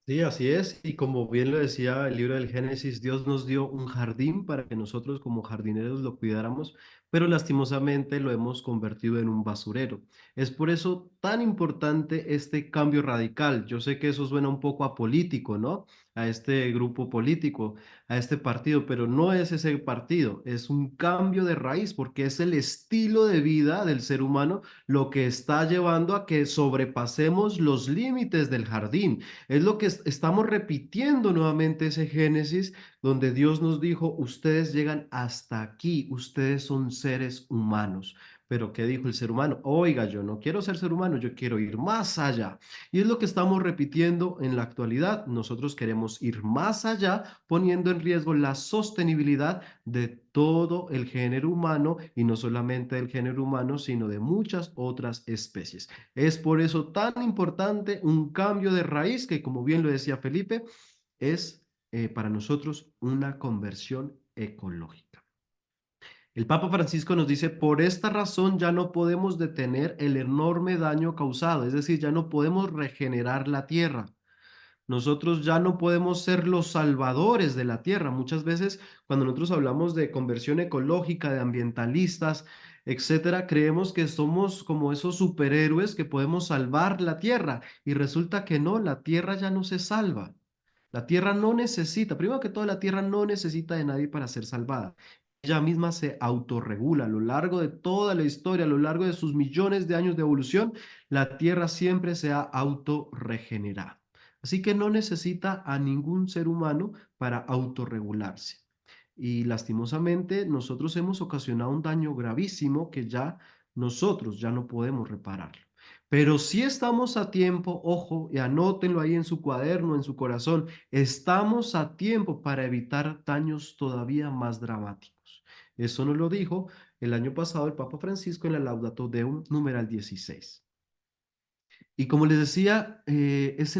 Sí, así es. Y como bien lo decía el libro del Génesis, Dios nos dio un jardín para que nosotros como jardineros lo cuidáramos, pero lastimosamente lo hemos convertido en un basurero. Es por eso tan importante este cambio radical. Yo sé que eso suena un poco apolítico, ¿no? A este grupo político, a este partido, pero no es ese partido, es un cambio de raíz porque es el estilo de vida del ser humano lo que está llevando a que sobrepasemos los límites del jardín. Es lo que estamos repitiendo nuevamente ese Génesis donde Dios nos dijo, ustedes llegan hasta aquí, ustedes son seres humanos. Pero ¿qué dijo el ser humano? Oiga, yo no quiero ser humano, yo quiero ir más allá. Y es lo que estamos repitiendo en la actualidad. Nosotros queremos ir más allá, poniendo en riesgo la sostenibilidad de todo el género humano y no solamente del género humano, sino de muchas otras especies. Es por eso tan importante un cambio de raíz que, como bien lo decía Felipe, es para nosotros una conversión ecológica. El Papa Francisco nos dice, por esta razón ya no podemos detener el enorme daño causado, es decir, ya no podemos regenerar la tierra. Nosotros ya no podemos ser los salvadores de la tierra. Muchas veces cuando nosotros hablamos de conversión ecológica, de ambientalistas, etcétera, creemos que somos como esos superhéroes que podemos salvar la tierra y resulta que no, la tierra ya no se salva. La tierra no necesita, primero que todo, la tierra no necesita de nadie para ser salvada. Ella misma se autorregula a lo largo de toda la historia, a lo largo de sus millones de años de evolución, la tierra siempre se ha autorregenerado. Así que no necesita a ningún ser humano para autorregularse. Y lastimosamente nosotros hemos ocasionado un daño gravísimo que ya nosotros ya no podemos repararlo. Pero si estamos a tiempo, ojo, y anótenlo ahí en su cuaderno, en su corazón, estamos a tiempo para evitar daños todavía más dramáticos. Eso nos lo dijo el año pasado el Papa Francisco en la Laudato Deum numeral 16. Y como les decía, es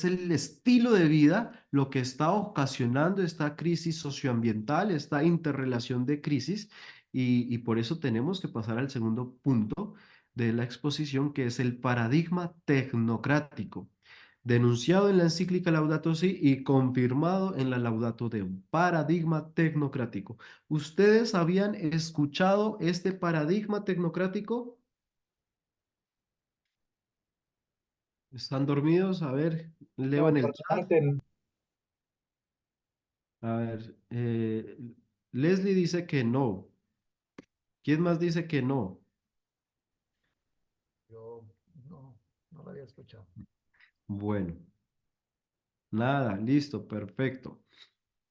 el estilo de vida lo que está ocasionando esta crisis socioambiental, esta interrelación de crisis, y por eso tenemos que pasar al segundo punto de la exposición, que es el paradigma tecnocrático, denunciado en la encíclica Laudato Si y confirmado en la Laudato Deum. Paradigma tecnocrático. ¿Ustedes habían escuchado este paradigma tecnocrático? ¿Están dormidos? A ver, leo No, en el por chat. parte, A ver, Leslie dice que no. ¿Quién más dice que no? yo no lo había escuchado. Bueno, nada, listo, perfecto.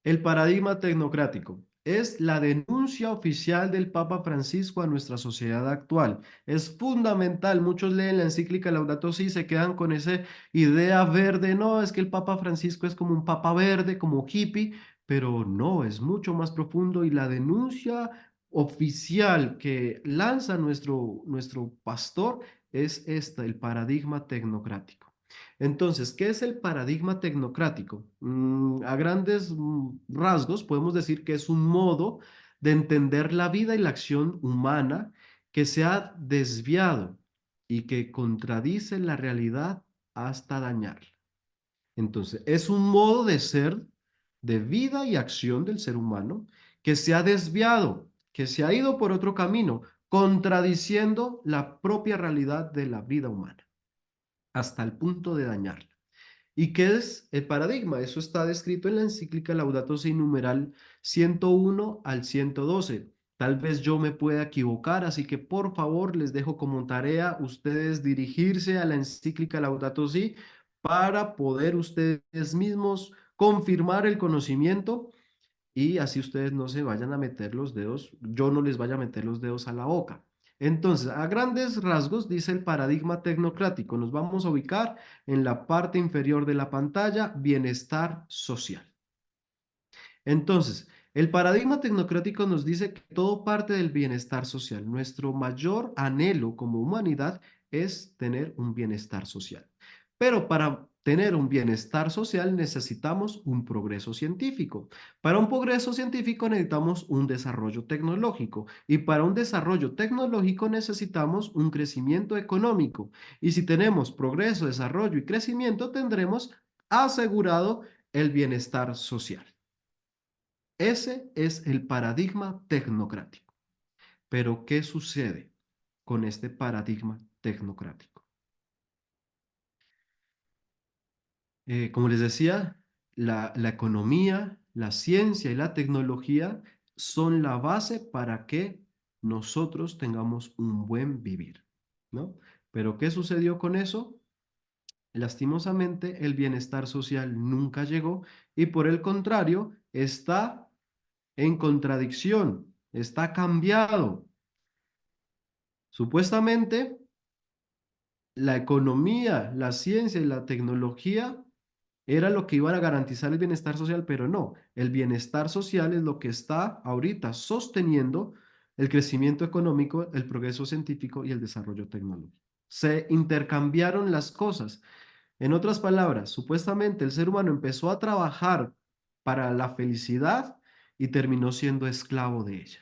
El paradigma tecnocrático es la denuncia oficial del Papa Francisco a nuestra sociedad actual. Es fundamental. Muchos leen la encíclica Laudato Si y se quedan con esa idea verde. No, es que el Papa Francisco es como un papa verde, como hippie, pero no, es mucho más profundo y la denuncia oficial que lanza nuestro pastor es esta, el paradigma tecnocrático. Entonces, ¿qué es el paradigma tecnocrático? A grandes rasgos podemos decir que es un modo de entender la vida y la acción humana que se ha desviado y que contradice la realidad hasta dañarla. Entonces, es un modo de ser, de vida y acción del ser humano que se ha desviado, que se ha ido por otro camino, contradiciendo la propia realidad de la vida humana, hasta el punto de dañarla. ¿Y qué es el paradigma? Eso está descrito en la encíclica Laudato Si numeral 101 al 112. Tal vez yo me pueda equivocar, así que por favor les dejo como tarea ustedes dirigirse a la encíclica Laudato Si para poder ustedes mismos confirmar el conocimiento y así ustedes no se vayan a meter los dedos, yo no les vaya a meter los dedos a la boca. Entonces, a grandes rasgos, dice el paradigma tecnocrático, nos vamos a ubicar en la parte inferior de la pantalla, bienestar social. Entonces, el paradigma tecnocrático nos dice que todo parte del bienestar social. Nuestro mayor anhelo como humanidad es tener un bienestar social. Pero para tener un bienestar social necesitamos un progreso científico. Para un progreso científico necesitamos un desarrollo tecnológico. Y para un desarrollo tecnológico necesitamos un crecimiento económico. Y si tenemos progreso, desarrollo y crecimiento, tendremos asegurado el bienestar social. Ese es el paradigma tecnocrático. Pero, ¿qué sucede con este paradigma tecnocrático? Como les decía, la economía, la ciencia y la tecnología son la base para que nosotros tengamos un buen vivir, ¿no? Pero, ¿qué sucedió con eso? Lastimosamente, el bienestar social nunca llegó y por el contrario, está en contradicción, está cambiado. Supuestamente, la economía, la ciencia y la tecnología era lo que iban a garantizar el bienestar social, pero no, el bienestar social es lo que está ahorita sosteniendo el crecimiento económico, el progreso científico y el desarrollo tecnológico. Se intercambiaron las cosas. En otras palabras, supuestamente el ser humano empezó a trabajar para la felicidad y terminó siendo esclavo de ella.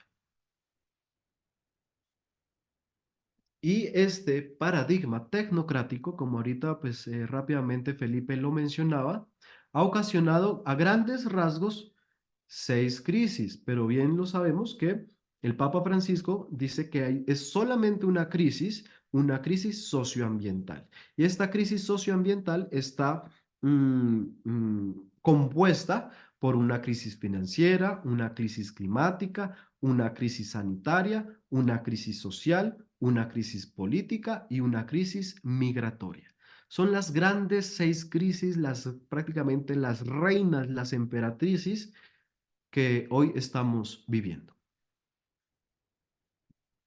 Y este paradigma tecnocrático, como ahorita pues rápidamente Felipe lo mencionaba, ha ocasionado a grandes rasgos 6 crisis, pero bien lo sabemos que el Papa Francisco dice que es solamente una crisis socioambiental. Y esta crisis socioambiental está compuesta por una crisis financiera, una crisis climática, una crisis sanitaria, una crisis social, una crisis política y una crisis migratoria. Son las grandes 6 crisis, prácticamente las reinas, las emperatrices que hoy estamos viviendo.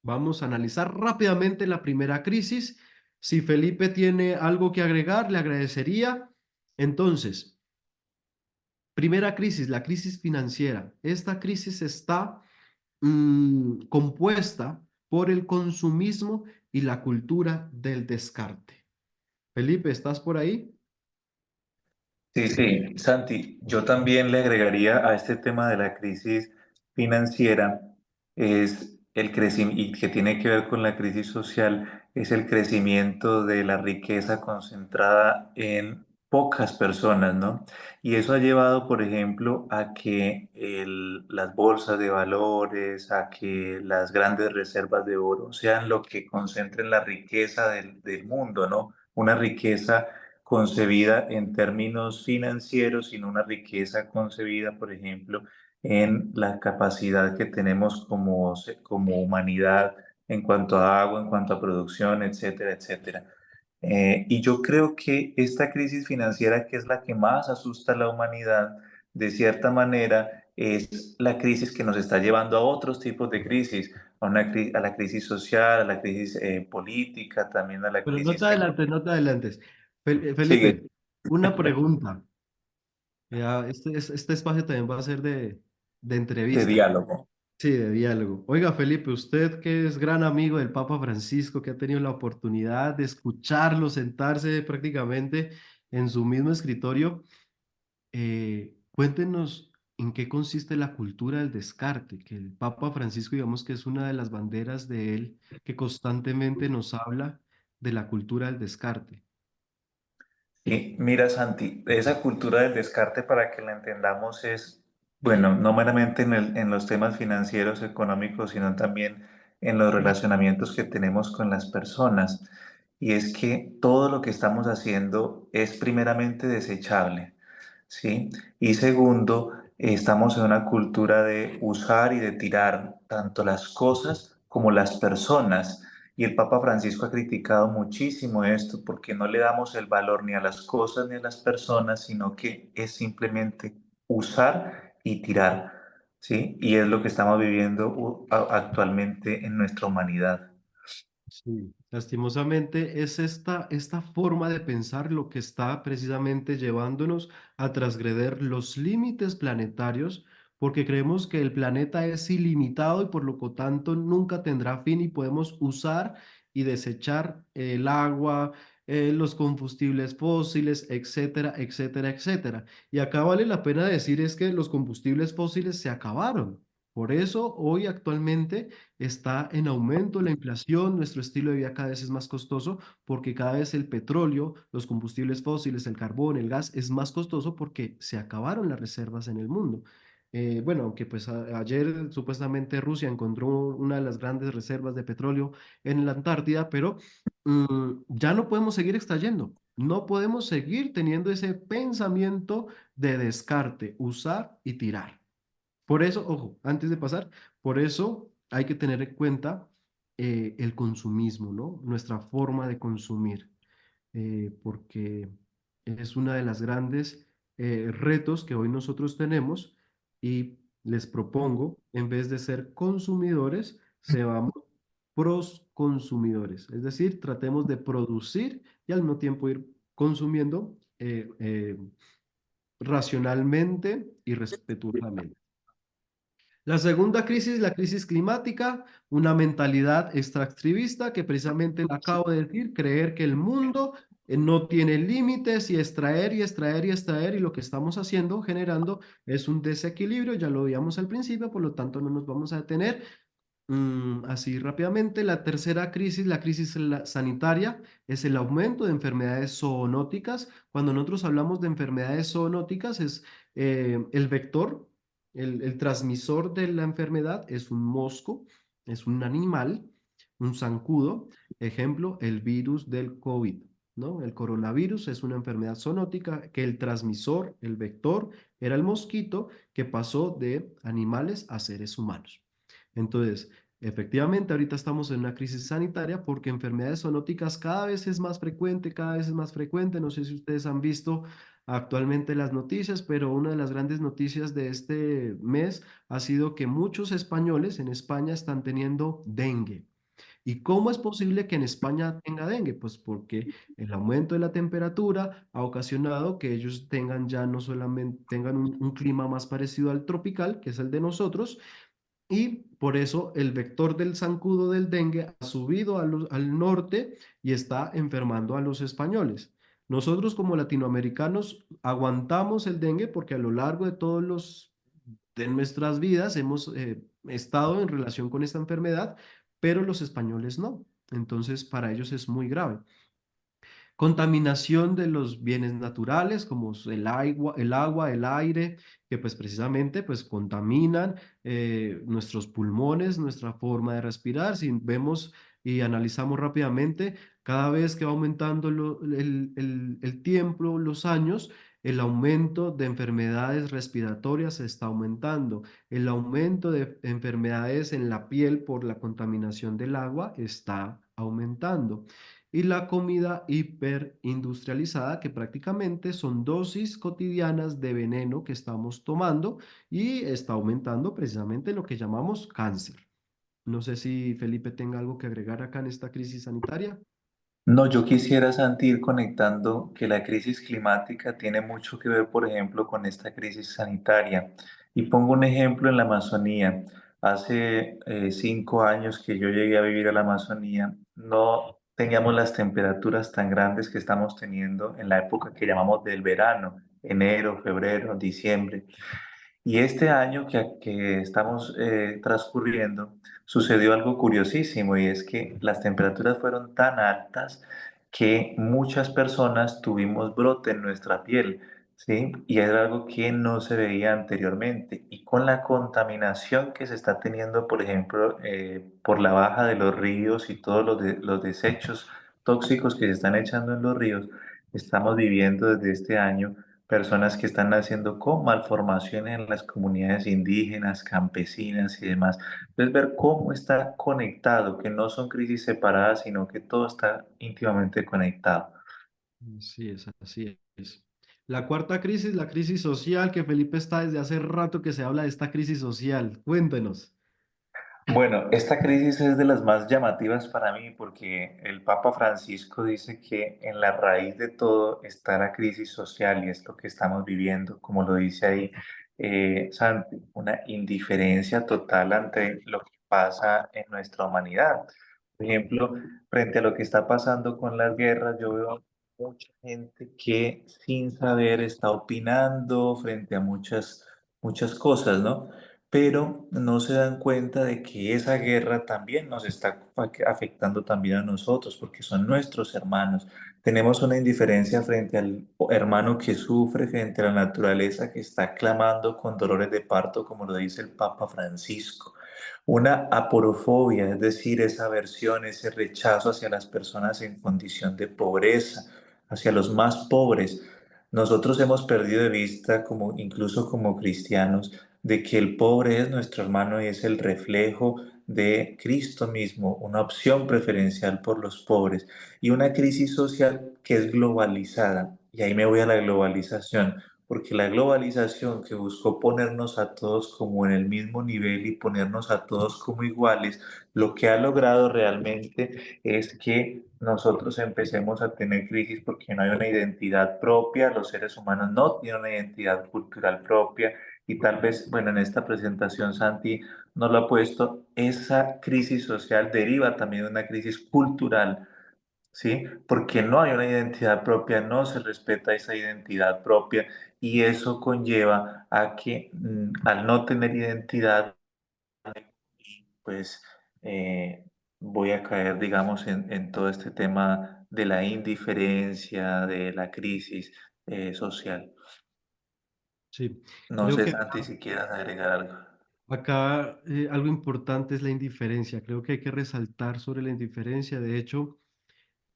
Vamos a analizar rápidamente la primera crisis. Si Felipe tiene algo que agregar, le agradecería. Entonces, primera crisis, la crisis financiera. Esta crisis está compuesta por el consumismo y la cultura del descarte. Felipe, ¿estás por ahí? Sí, sí, Santi, yo también le agregaría a este tema de la crisis financiera, es el crecimiento, y que tiene que ver con la crisis social, es el crecimiento de la riqueza concentrada en pocas personas, ¿no? Y eso ha llevado, por ejemplo, a que las bolsas de valores, a que las grandes reservas de oro sean lo que concentren la riqueza del mundo, ¿no? Una riqueza concebida en términos financieros, sino una riqueza concebida, por ejemplo, en la capacidad que tenemos como humanidad en cuanto a agua, en cuanto a producción, etcétera, etcétera. Y yo creo que esta crisis financiera, que es la que más asusta a la humanidad, de cierta manera, es la crisis que nos está llevando a otros tipos de crisis, a la crisis social, a la crisis política, también a la Pero no crisis te adelantes, económica. no te adelantes. Sigue. Felipe, una pregunta. Ya, este espacio también va a ser de De entrevista. diálogo. Sí, de diálogo. Oiga, Felipe, usted que es gran amigo del Papa Francisco, que ha tenido la oportunidad de escucharlo, sentarse prácticamente en su mismo escritorio, cuéntenos en qué consiste la cultura del descarte, que el Papa Francisco, digamos que es una de las banderas de él, que constantemente nos habla de la cultura del descarte. Y mira, Santi, esa cultura del descarte, para que la entendamos, es, bueno, no meramente en los temas financieros, económicos, sino también en los relacionamientos que tenemos con las personas. Y es que todo lo que estamos haciendo es primeramente desechable, ¿sí? Y segundo, estamos en una cultura de usar y de tirar tanto las cosas como las personas. Y el Papa Francisco ha criticado muchísimo esto porque no le damos el valor ni a las cosas ni a las personas, sino que es simplemente usar y tirar, ¿sí? Y es lo que estamos viviendo actualmente en nuestra humanidad. Sí, lastimosamente es esta forma de pensar lo que está precisamente llevándonos a transgreder los límites planetarios, porque creemos que el planeta es ilimitado y por lo tanto nunca tendrá fin y podemos usar y desechar el agua, los combustibles fósiles, etcétera, etcétera, etcétera. Y acá vale la pena decir es que los combustibles fósiles se acabaron. Por eso hoy actualmente está en aumento la inflación, nuestro estilo de vida cada vez es más costoso porque cada vez el petróleo, los combustibles fósiles, el carbón, el gas es más costoso porque se acabaron las reservas en el mundo. Bueno, aunque pues ayer supuestamente Rusia encontró una de las grandes reservas de petróleo en la Antártida, pero ya no podemos seguir extrayendo, no podemos seguir teniendo ese pensamiento de descarte, usar y tirar. Por eso, ojo, antes de pasar, por eso hay que tener en cuenta el consumismo, ¿no? Nuestra forma de consumir, porque es una de las grandes retos que hoy nosotros tenemos y les propongo, en vez de ser consumidores, seamos pros consumidores, es decir, tratemos de producir y al mismo tiempo ir consumiendo racionalmente y respetuosamente. La segunda crisis, la crisis climática, una mentalidad extractivista que precisamente le acabo de decir, creer que el mundo no tiene límites y extraer y extraer y extraer y lo que estamos haciendo, generando, es un desequilibrio, ya lo veíamos al principio, por lo tanto no nos vamos a detener. Así rápidamente, la tercera crisis, la crisis sanitaria, es el aumento de enfermedades zoonóticas. Cuando nosotros hablamos de enfermedades zoonóticas, es el vector El transmisor de la enfermedad es un mosco, es un animal, un zancudo. Ejemplo, el virus del COVID, ¿no? El coronavirus es una enfermedad zoonótica que el transmisor, el vector, era el mosquito que pasó de animales a seres humanos. Entonces, efectivamente, ahorita estamos en una crisis sanitaria porque enfermedades zoonóticas cada vez es más frecuente, cada vez es más frecuente. No sé si ustedes han visto actualmente las noticias, pero una de las grandes noticias de este mes ha sido que muchos españoles en España están teniendo dengue. ¿Y cómo es posible que en España tenga dengue? Pues porque el aumento de la temperatura ha ocasionado que ellos tengan ya no solamente tengan un clima más parecido al tropical, que es el de nosotros, y por eso el vector del zancudo del dengue ha subido al norte y está enfermando a los españoles. Nosotros como latinoamericanos aguantamos el dengue porque a lo largo de de nuestras vidas hemos estado en relación con esta enfermedad, pero los españoles no. Entonces para ellos es muy grave. Contaminación de los bienes naturales como el agua, el aire, que pues precisamente pues contaminan nuestros pulmones, nuestra forma de respirar. Si vemos y analizamos rápidamente, cada vez que va aumentando el tiempo, los años, el aumento de enfermedades respiratorias está aumentando. El aumento de enfermedades en la piel por la contaminación del agua está aumentando y la comida hiperindustrializada, que prácticamente son dosis cotidianas de veneno que estamos tomando y está aumentando precisamente lo que llamamos cáncer. No sé si Felipe tenga algo que agregar acá en esta crisis sanitaria. No, yo quisiera, Santi, ir conectando que la crisis climática tiene mucho que ver, por ejemplo, con esta crisis sanitaria. Y pongo un ejemplo en la Amazonía. Hace 5 años que yo llegué a vivir a la Amazonía, no teníamos las temperaturas tan grandes que estamos teniendo en la época que llamamos del verano, enero, febrero, diciembre. Y este año que estamos transcurriendo, sucedió algo curiosísimo y es que las temperaturas fueron tan altas que muchas personas tuvimos brote en nuestra piel, ¿sí? Y era algo que no se veía anteriormente. Y con la contaminación que se está teniendo, por ejemplo, por la baja de los ríos y todos los desechos tóxicos que se están echando en los ríos, estamos viviendo desde este año personas que están naciendo con malformaciones en las comunidades indígenas, campesinas y demás. Entonces, ver cómo está conectado, que no son crisis separadas, sino que todo está íntimamente conectado. Así es, así es. La cuarta crisis, la crisis social, que Felipe está desde hace rato que se habla de esta crisis social. Cuéntenos. Bueno, esta crisis es de las más llamativas para mí porque el Papa Francisco dice que en la raíz de todo está la crisis social y es lo que estamos viviendo, como lo dice ahí Santi, una indiferencia total ante lo que pasa en nuestra humanidad. Por ejemplo, frente a lo que está pasando con las guerras, yo veo mucha gente que sin saber está opinando frente a muchas cosas, ¿no? Pero no se dan cuenta de que esa guerra también nos está afectando también a nosotros, porque son nuestros hermanos. Tenemos una indiferencia frente al hermano que sufre, frente a la naturaleza que está clamando con dolores de parto, como lo dice el Papa Francisco. Una aporofobia, es decir, esa aversión, ese rechazo hacia las personas en condición de pobreza, hacia los más pobres. Nosotros hemos perdido de vista, como, incluso como cristianos, de que el pobre es nuestro hermano y es el reflejo de Cristo mismo, una opción preferencial por los pobres y una crisis social que es globalizada. Y ahí me voy a la globalización, porque la globalización que buscó ponernos a todos como en el mismo nivel y ponernos a todos como iguales, lo que ha logrado realmente es que nosotros empecemos a tener crisis porque no hay una identidad propia, los seres humanos no tienen una identidad cultural propia y tal vez, bueno, en esta presentación Santi nos lo ha puesto, esa crisis social deriva también de una crisis cultural, ¿sí? Porque no hay una identidad propia, no se respeta esa identidad propia y eso conlleva a que al no tener identidad, pues voy a caer, digamos, en todo este tema de la indiferencia, de la crisis social. Sí, No creo sé, que Santi, si quieras agregar algo. acá algo importante es la indiferencia. Creo que hay que resaltar sobre la indiferencia. De hecho,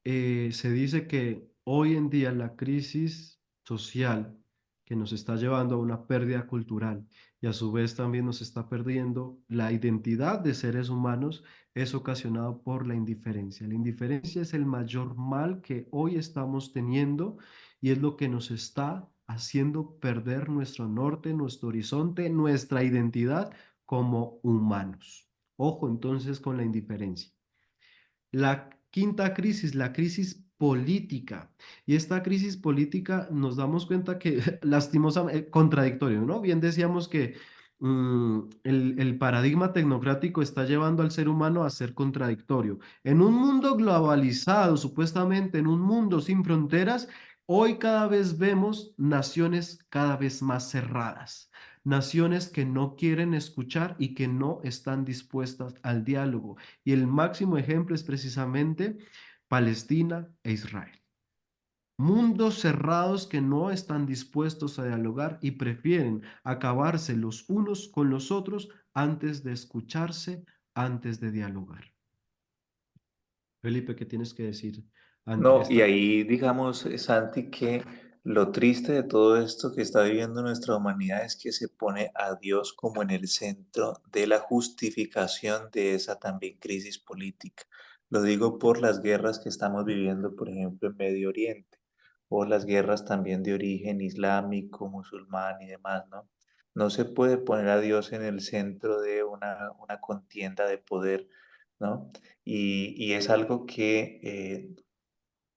se dice que hoy en día la crisis social que nos está llevando a una pérdida cultural y a su vez también nos está perdiendo la identidad de seres humanos es ocasionado por la indiferencia. La indiferencia es el mayor mal que hoy estamos teniendo y es lo que nos está haciendo perder nuestro norte, nuestro horizonte, nuestra identidad como humanos. Ojo entonces con la indiferencia. La quinta crisis, la crisis política. Y esta crisis política nos damos cuenta que lastimosamente, contradictorio, ¿no? Bien decíamos que el paradigma tecnocrático está llevando al ser humano a ser contradictorio. En un mundo globalizado, supuestamente en un mundo sin fronteras, hoy cada vez vemos naciones cada vez más cerradas, naciones que no quieren escuchar y que no están dispuestas al diálogo. Y el máximo ejemplo es precisamente Palestina e Israel. Mundos cerrados que no están dispuestos a dialogar y prefieren acabarse los unos con los otros antes de escucharse, antes de dialogar. Felipe, ¿qué tienes que decir ante No, y esta? ahí digamos, Santi, que lo triste de todo esto que está viviendo nuestra humanidad es que se pone a Dios como en el centro de la justificación de esa también crisis política. Lo digo por las guerras que estamos viviendo, por ejemplo, en Medio Oriente, o las guerras también de origen islámico, musulmán y demás, ¿no? No se puede poner a Dios en el centro de una contienda de poder, ¿no? Y es algo que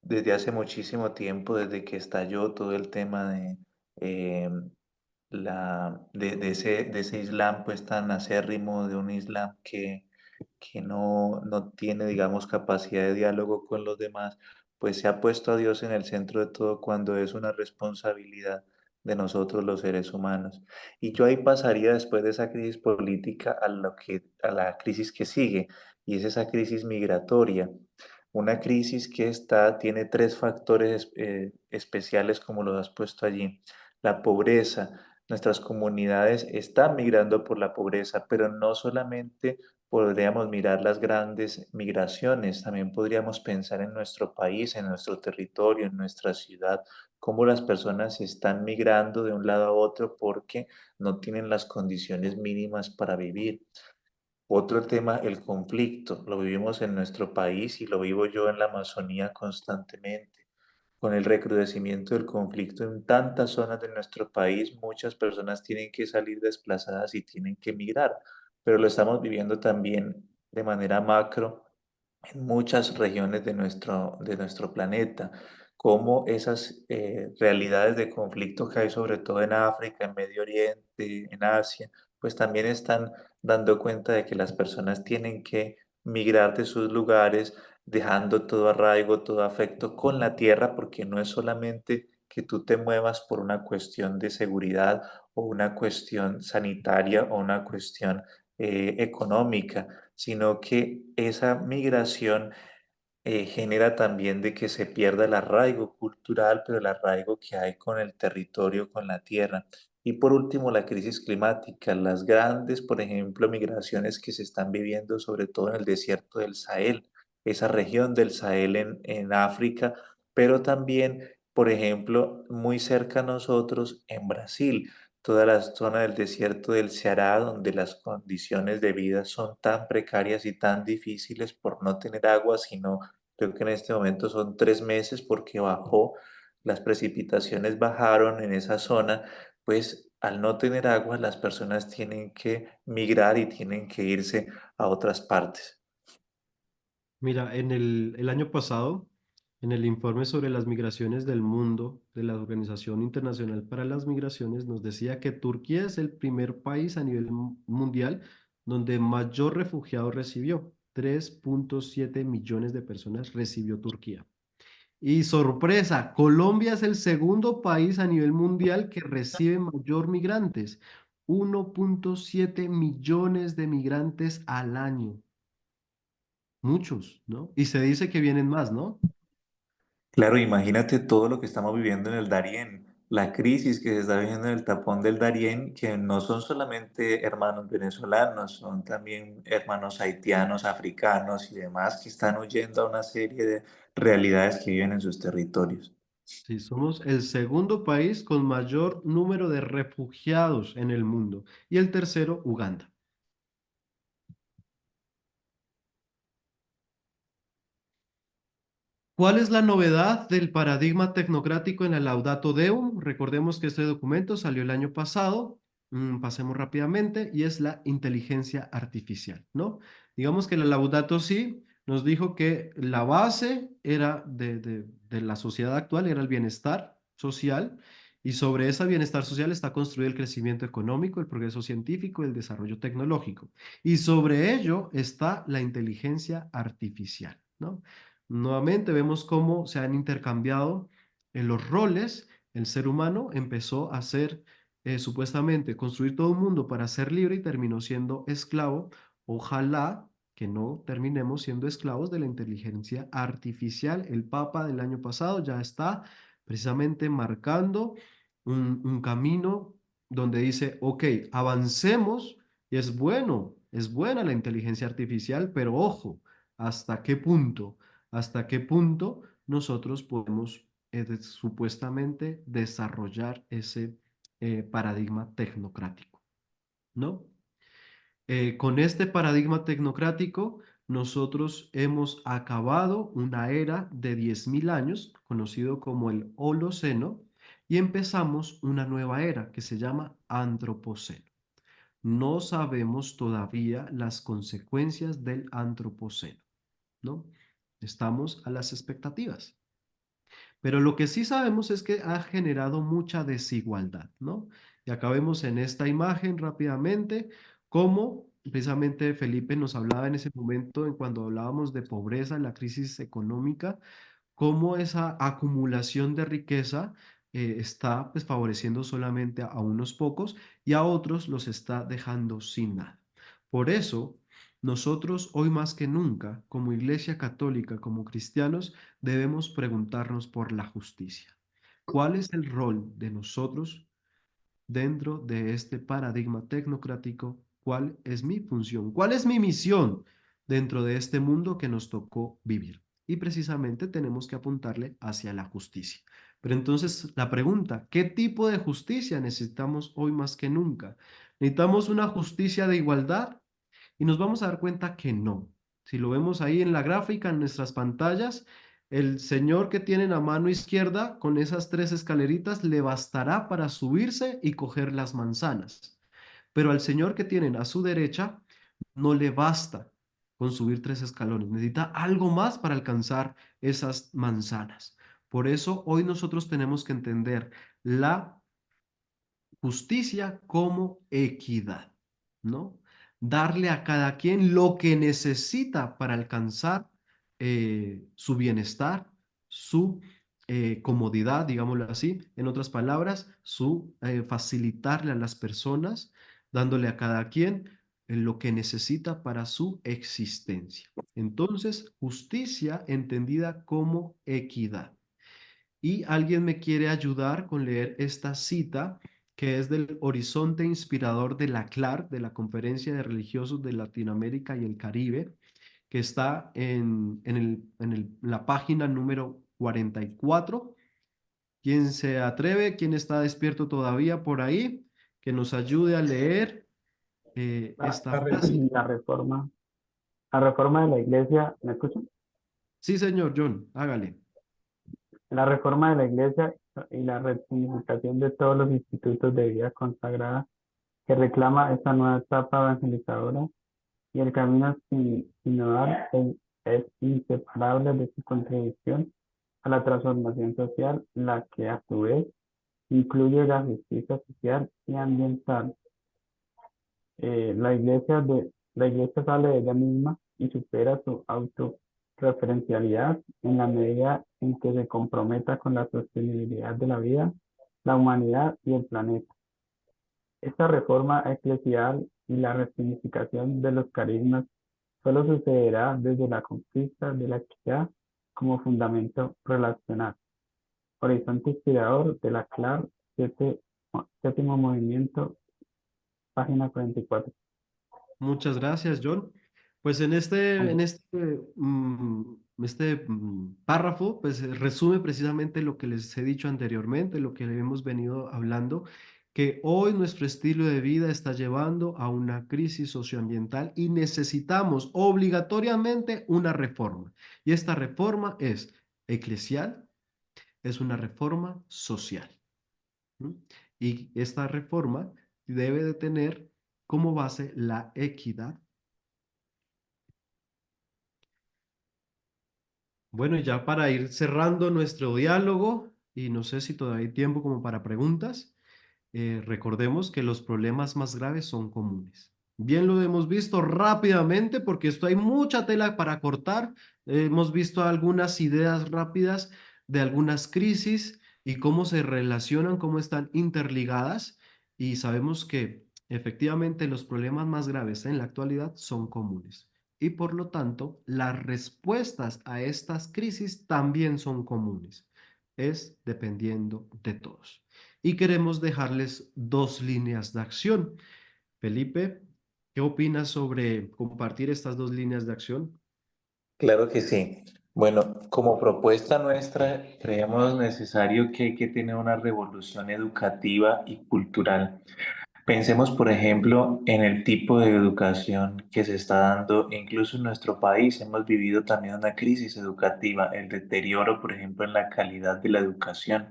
desde hace muchísimo tiempo, desde que estalló todo el tema de, eh, de ese Islam pues tan acérrimo, de un Islam que no tiene, digamos, capacidad de diálogo con los demás, pues se ha puesto a Dios en el centro de todo cuando es una responsabilidad de nosotros los seres humanos. Y yo ahí pasaría después de esa crisis política a la crisis que sigue, y es esa crisis migratoria. Una crisis que tiene tres factores especiales como los has puesto allí. La pobreza. Nuestras comunidades están migrando por la pobreza, pero no solamente podríamos mirar las grandes migraciones, también podríamos pensar en nuestro país, en nuestro territorio, en nuestra ciudad, cómo las personas están migrando de un lado a otro porque no tienen las condiciones mínimas para vivir. Otro tema, el conflicto. Lo vivimos en nuestro país y lo vivo yo en la Amazonía constantemente. Con el recrudecimiento del conflicto en tantas zonas de nuestro país, muchas personas tienen que salir desplazadas y tienen que emigrar, pero lo estamos viviendo también de manera macro en muchas regiones de nuestro planeta, como esas realidades de conflicto que hay sobre todo en África, en Medio Oriente, en Asia, pues también están dando cuenta de que las personas tienen que migrar de sus lugares, dejando todo arraigo, todo afecto con la tierra, porque no es solamente que tú te muevas por una cuestión de seguridad o una cuestión sanitaria o una cuestión económica, sino que esa migración genera también de que se pierda el arraigo cultural, pero el arraigo que hay con el territorio, con la tierra. Y por último, la crisis climática, las grandes, por ejemplo, migraciones que se están viviendo, sobre todo en el desierto del Sahel, esa región del Sahel en África, pero también, por ejemplo, muy cerca a nosotros en Brasil, toda la zona del desierto del Ceará, donde las condiciones de vida son tan precarias y tan difíciles por no tener agua, sino creo que en este momento son 3 meses porque bajó, las precipitaciones bajaron en esa zona, pues al no tener agua las personas tienen que migrar y tienen que irse a otras partes. Mira, en el año pasado, en el informe sobre las migraciones del mundo de la Organización Internacional para las Migraciones, nos decía que Turquía es el primer país a nivel mundial donde mayor refugiados recibió. 3,7 millones de personas recibió Turquía. Y sorpresa, Colombia es el segundo país a nivel mundial que recibe mayor migrantes. 1,7 millones de migrantes al año. Muchos, ¿no? Y se dice que vienen más, ¿no? Claro, imagínate todo lo que estamos viviendo en el Darién. la crisis que se está viviendo en el tapón del Darién, que no son solamente hermanos venezolanos, son también hermanos haitianos, africanos y demás que están huyendo a una serie de realidades que viven en sus territorios. Sí, somos el segundo país con mayor número de refugiados en el mundo y el tercero, Uganda. ¿Cuál es la novedad del paradigma tecnocrático en el Laudato Deum? Recordemos que este documento salió el año pasado, pasemos rápidamente, y es la inteligencia artificial, ¿no? Digamos que el Laudato Si nos dijo que la base era de la sociedad actual, era el bienestar social, y sobre ese bienestar social está construido el crecimiento económico, el progreso científico y el desarrollo tecnológico. Y sobre ello está la inteligencia artificial, ¿no? Nuevamente vemos cómo se han intercambiado los roles. El ser humano empezó a ser, supuestamente, construir todo un mundo para ser libre y terminó siendo esclavo. Ojalá que no terminemos siendo esclavos de la inteligencia artificial. El Papa del año pasado ya está precisamente marcando un camino donde dice, ok, avancemos y es bueno, es buena la inteligencia artificial, pero ojo, ¿hasta qué punto? ¿Hasta qué punto nosotros podemos supuestamente desarrollar ese paradigma tecnocrático? ¿No? Con este paradigma tecnocrático, nosotros hemos acabado una era de 10.000 años, conocido como el Holoceno, y empezamos una nueva era que se llama Antropoceno. No sabemos todavía las consecuencias del Antropoceno, ¿no? Estamos a las expectativas. Pero lo que sí sabemos es que ha generado mucha desigualdad, ¿no? Y acá vemos en esta imagen rápidamente cómo precisamente Felipe nos hablaba en ese momento, en cuando hablábamos de pobreza, la crisis económica, cómo esa acumulación de riqueza está pues favoreciendo solamente a unos pocos y a otros los está dejando sin nada. Por eso, nosotros hoy más que nunca, como Iglesia Católica, como cristianos, debemos preguntarnos por la justicia. ¿Cuál es el rol de nosotros dentro de este paradigma tecnocrático? ¿Cuál es mi función? ¿Cuál es mi misión dentro de este mundo que nos tocó vivir? Y precisamente tenemos que apuntarle hacia la justicia. Pero entonces la pregunta, ¿qué tipo de justicia necesitamos hoy más que nunca? ¿Necesitamos una justicia de igualdad? Y nos vamos a dar cuenta que no. Si lo vemos ahí en la gráfica, en nuestras pantallas, el señor que tiene a mano izquierda con esas 3 escaleritas le bastará para subirse y coger las manzanas. Pero al señor que tienen a su derecha no le basta con subir 3 escalones, necesita algo más para alcanzar esas manzanas. Por eso hoy nosotros tenemos que entender la justicia como equidad, ¿no? Darle a cada quien lo que necesita para alcanzar su bienestar, su comodidad, digámoslo así. En otras palabras, su facilitarle a las personas, dándole a cada quien lo que necesita para su existencia. Entonces, justicia entendida como equidad. Y alguien me quiere ayudar con leer esta cita que es del Horizonte Inspirador de la CLAR, de la Conferencia de Religiosos de Latinoamérica y el Caribe, que está la página número 44. ¿Quién se atreve? ¿Quién está despierto todavía por ahí? Que nos ayude a leer esta frase. La reforma de la iglesia, ¿me escuchan? Sí, señor John, hágale. La reforma de la iglesia y la rectificación de todos los institutos de vida consagrada que reclama esta nueva etapa evangelizadora y el camino sinodal es inseparable de su contribución a la transformación social, la que a su vez incluye la justicia social y ambiental. La iglesia sale de ella misma y supera su autorreferencialidad en la medida en que se comprometa con la sostenibilidad de la vida, la humanidad y el planeta. Esta reforma eclesial y la resignificación de los carismas solo sucederá desde la conquista de la equidad como fundamento relacional. Horizonte inspirador de la CLAR séptimo movimiento, página 44. Muchas gracias, John. Pues en este párrafo, pues resume precisamente lo que les he dicho anteriormente, lo que hemos venido hablando, que hoy nuestro estilo de vida está llevando a una crisis socioambiental y necesitamos obligatoriamente una reforma. Y esta reforma es eclesial, es una reforma social. ¿Mm? Y esta reforma debe de tener como base la equidad. Bueno, y ya para ir cerrando nuestro diálogo, y no sé si todavía hay tiempo como para preguntas, recordemos que los problemas más graves son comunes. Bien lo hemos visto rápidamente porque esto hay mucha tela para cortar. Hemos visto algunas ideas rápidas de algunas crisis y cómo se relacionan, cómo están interligadas y sabemos que efectivamente los problemas más graves en la actualidad son comunes y por lo tanto las respuestas a estas crisis también son comunes. Es dependiendo de todos y queremos dejarles dos líneas de acción. Felipe, ¿qué opinas sobre compartir estas dos líneas de acción? Claro que sí. Bueno, como propuesta nuestra, creemos necesario que hay que tener una revolución educativa y cultural. Pensemos, por ejemplo, en el tipo de educación que se está dando, incluso en nuestro país hemos vivido también una crisis educativa, el deterioro, por ejemplo, en la calidad de la educación,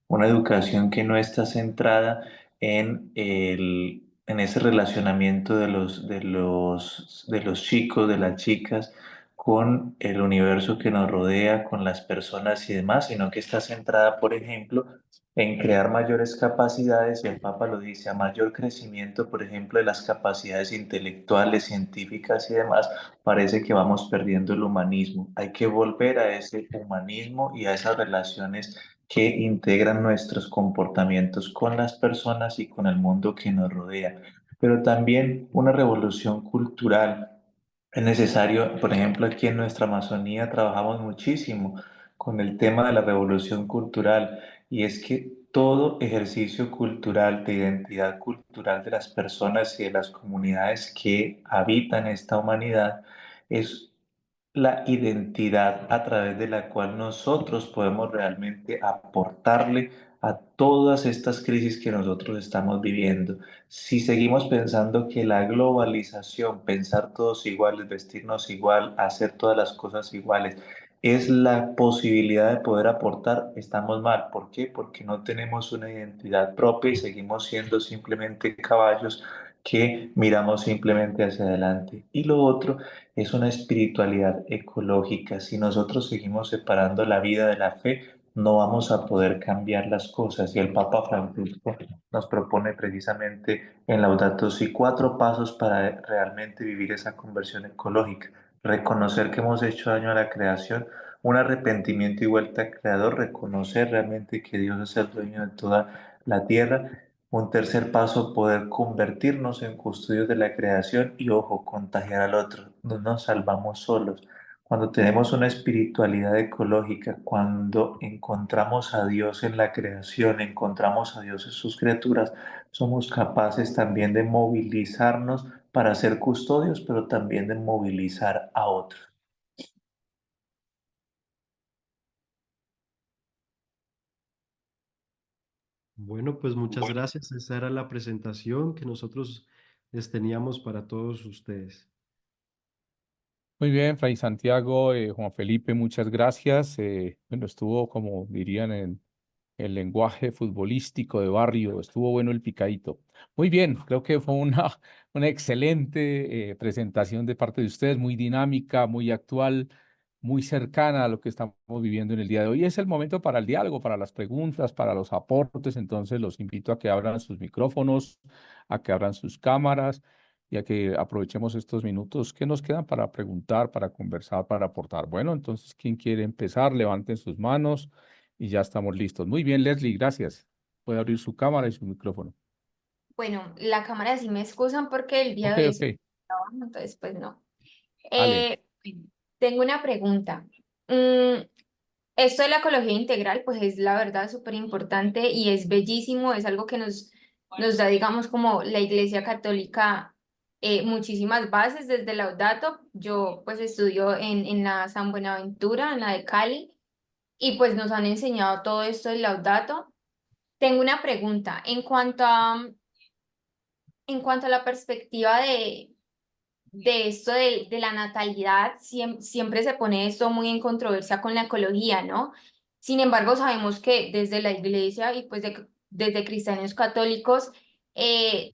una educación que no está centrada en ese relacionamiento de los chicos, de las chicas, con el universo que nos rodea, con las personas y demás, sino que está centrada, por ejemplo, en crear mayores capacidades, y el Papa lo dice, a mayor crecimiento, por ejemplo, de las capacidades intelectuales, científicas y demás, parece que vamos perdiendo el humanismo. Hay que volver a ese humanismo y a esas relaciones que integran nuestros comportamientos con las personas y con el mundo que nos rodea. Pero también una revolución cultural. Es necesario, por ejemplo, aquí en nuestra Amazonía trabajamos muchísimo con el tema de la revolución cultural y es que todo ejercicio cultural, de identidad cultural de las personas y de las comunidades que habitan esta humanidad es la identidad a través de la cual nosotros podemos realmente aportarle a todas estas crisis que nosotros estamos viviendo. Si seguimos pensando que la globalización, pensar todos iguales, vestirnos igual, hacer todas las cosas iguales, es la posibilidad de poder aportar, estamos mal. ¿Por qué? Porque no tenemos una identidad propia y seguimos siendo simplemente caballos que miramos simplemente hacia adelante. Y lo otro es una espiritualidad ecológica. Si nosotros seguimos separando la vida de la fe, no vamos a poder cambiar las cosas. Y el Papa Francisco nos propone precisamente en Laudato Si 4 pasos para realmente vivir esa conversión ecológica. Reconocer que hemos hecho daño a la creación, un arrepentimiento y vuelta al Creador, reconocer realmente que Dios es el dueño de toda la tierra. Un tercer paso, poder convertirnos en custodios de la creación y, ojo, contagiar al otro. No nos salvamos solos. Cuando tenemos una espiritualidad ecológica, cuando encontramos a Dios en la creación, encontramos a Dios en sus criaturas, somos capaces también de movilizarnos para ser custodios, pero también de movilizar a otros. Bueno, pues muchas gracias. Esa era la presentación que nosotros les teníamos para todos ustedes. Muy bien, Fray Santiago, Juan Felipe, muchas gracias. Bueno, estuvo, como dirían en el lenguaje futbolístico de barrio, estuvo bueno el picadito. Muy bien, creo que fue una excelente presentación de parte de ustedes, muy dinámica, muy actual, muy cercana a lo que estamos viviendo en el día de hoy. Es el momento para el diálogo, para las preguntas, para los aportes, entonces los invito a que abran sus micrófonos, a que abran sus cámaras y a que aprovechemos estos minutos que nos quedan para preguntar, para conversar, para aportar. Bueno, entonces, ¿quién quiere empezar? Levanten sus manos y ya estamos listos. Muy bien, Leslie, gracias. Puede abrir su cámara y su micrófono. Bueno, la cámara sí me excusan porque el día Ok, de hoy ok, estoy trabajando, entonces pues no. vale. Bueno, tengo una pregunta. Mm, Esto de la ecología integral, pues es la verdad súper importante y es bellísimo, es algo que nos da, digamos, como la Iglesia Católica, muchísimas bases desde Laudato. Yo pues estudio en la San Buenaventura, en la de Cali, y pues nos han enseñado todo esto del Laudato. Tengo una pregunta en cuanto a la perspectiva de esto de la natalidad, siempre se pone esto muy en controversia con la ecología, ¿no? Sin embargo, sabemos que desde la iglesia y pues desde cristianos católicos, eh,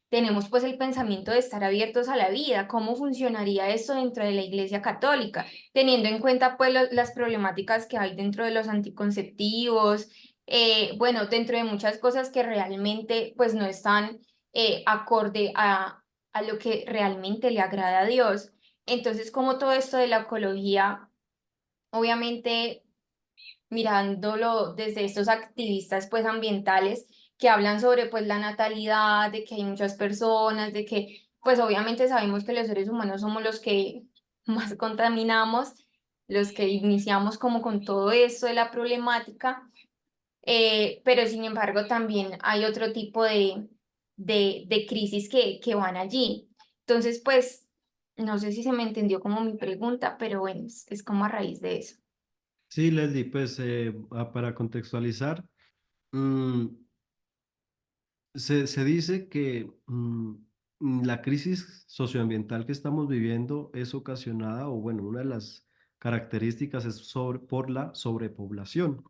tenemos pues el pensamiento de estar abiertos a la vida. ¿Cómo funcionaría esto dentro de la iglesia católica? Teniendo en cuenta pues las problemáticas que hay dentro de los anticonceptivos, bueno, dentro de muchas cosas que realmente pues no están acorde a lo que realmente le agrada a Dios. Entonces, como todo esto de la ecología, obviamente mirándolo desde estos activistas pues ambientales que hablan sobre pues la natalidad, de que hay muchas personas, de que pues obviamente sabemos que los seres humanos somos los que más contaminamos, los que iniciamos como con todo esto de la problemática, pero sin embargo también hay otro tipo de crisis que van allí. Entonces pues no sé si se me entendió como mi pregunta, pero bueno, es como a raíz de eso. Sí, Leslie, pues para contextualizar, mm, se dice que la crisis socioambiental que estamos viviendo es ocasionada, o bueno, una de las características es por la sobrepoblación.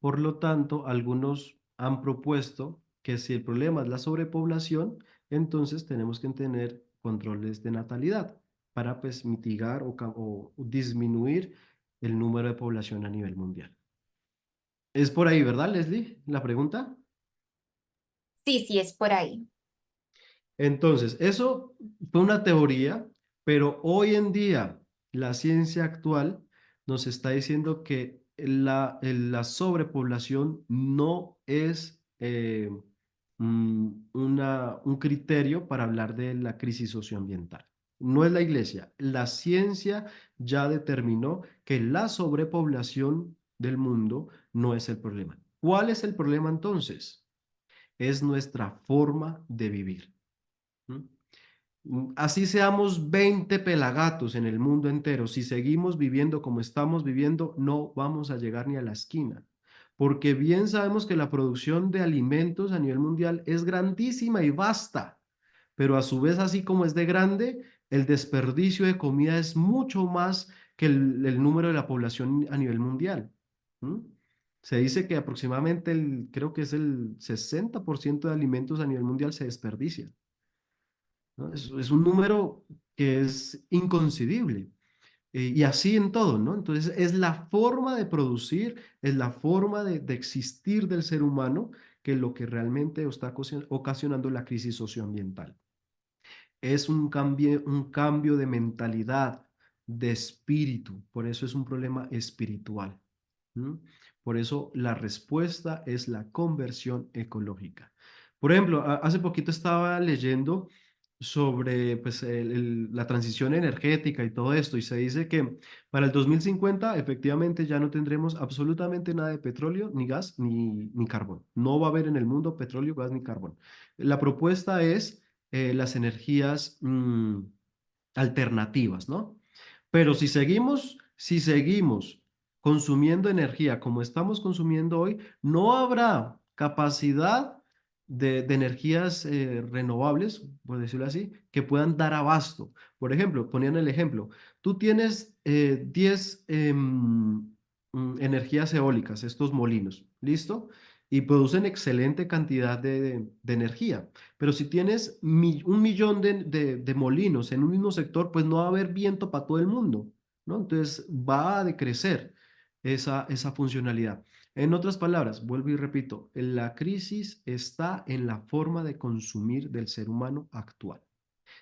Por lo tanto, algunos han propuesto que si el problema es la sobrepoblación, entonces tenemos que tener controles de natalidad para pues mitigar o disminuir el número de población a nivel mundial. Es por ahí, ¿verdad, Leslie? La pregunta. Sí, sí, es por ahí. Entonces, eso fue una teoría, pero hoy en día la ciencia actual nos está diciendo que la sobrepoblación no es un criterio para hablar de la crisis socioambiental. No es la iglesia. La ciencia ya determinó que la sobrepoblación del mundo no es el problema. ¿Cuál es el problema entonces? Es nuestra forma de vivir. ¿Mm? Así seamos 20 pelagatos en el mundo entero, si seguimos viviendo como estamos viviendo, no vamos a llegar ni a la esquina. Porque bien sabemos que la producción de alimentos a nivel mundial es grandísima y vasta, pero a su vez, así como es de grande, el desperdicio de comida es mucho más que el número de la población a nivel mundial. ¿Mm? Se dice que aproximadamente creo que es el 60% de alimentos a nivel mundial se desperdicia, ¿no? Es un número que es inconcebible. Y así en todo, ¿no? Entonces es la forma de producir, es la forma de existir del ser humano que es lo que realmente está ocasionando la crisis socioambiental. Es un cambio de mentalidad, de espíritu, por eso es un problema espiritual. ¿M? Por eso la respuesta es la conversión ecológica. Por ejemplo, hace poquito estaba leyendo sobre pues, la transición energética y todo esto, y se dice que para el 2050 efectivamente ya no tendremos absolutamente nada de petróleo, ni gas, ni carbón. No va a haber en el mundo petróleo, gas ni carbón. La propuesta es las energías alternativas, ¿no? Pero si seguimos consumiendo energía como estamos consumiendo hoy, no habrá capacidad de energías renovables, por decirlo así, que puedan dar abasto. Por ejemplo, ponían el ejemplo, tú tienes 10 energías eólicas, estos molinos, ¿listo? Y producen excelente cantidad de energía. Pero si tienes 1 millón de molinos en un mismo sector, pues no va a haber viento para todo el mundo, ¿no? Entonces va a decrecer esa funcionalidad. En otras palabras, vuelvo y repito, la crisis está en la forma de consumir del ser humano actual.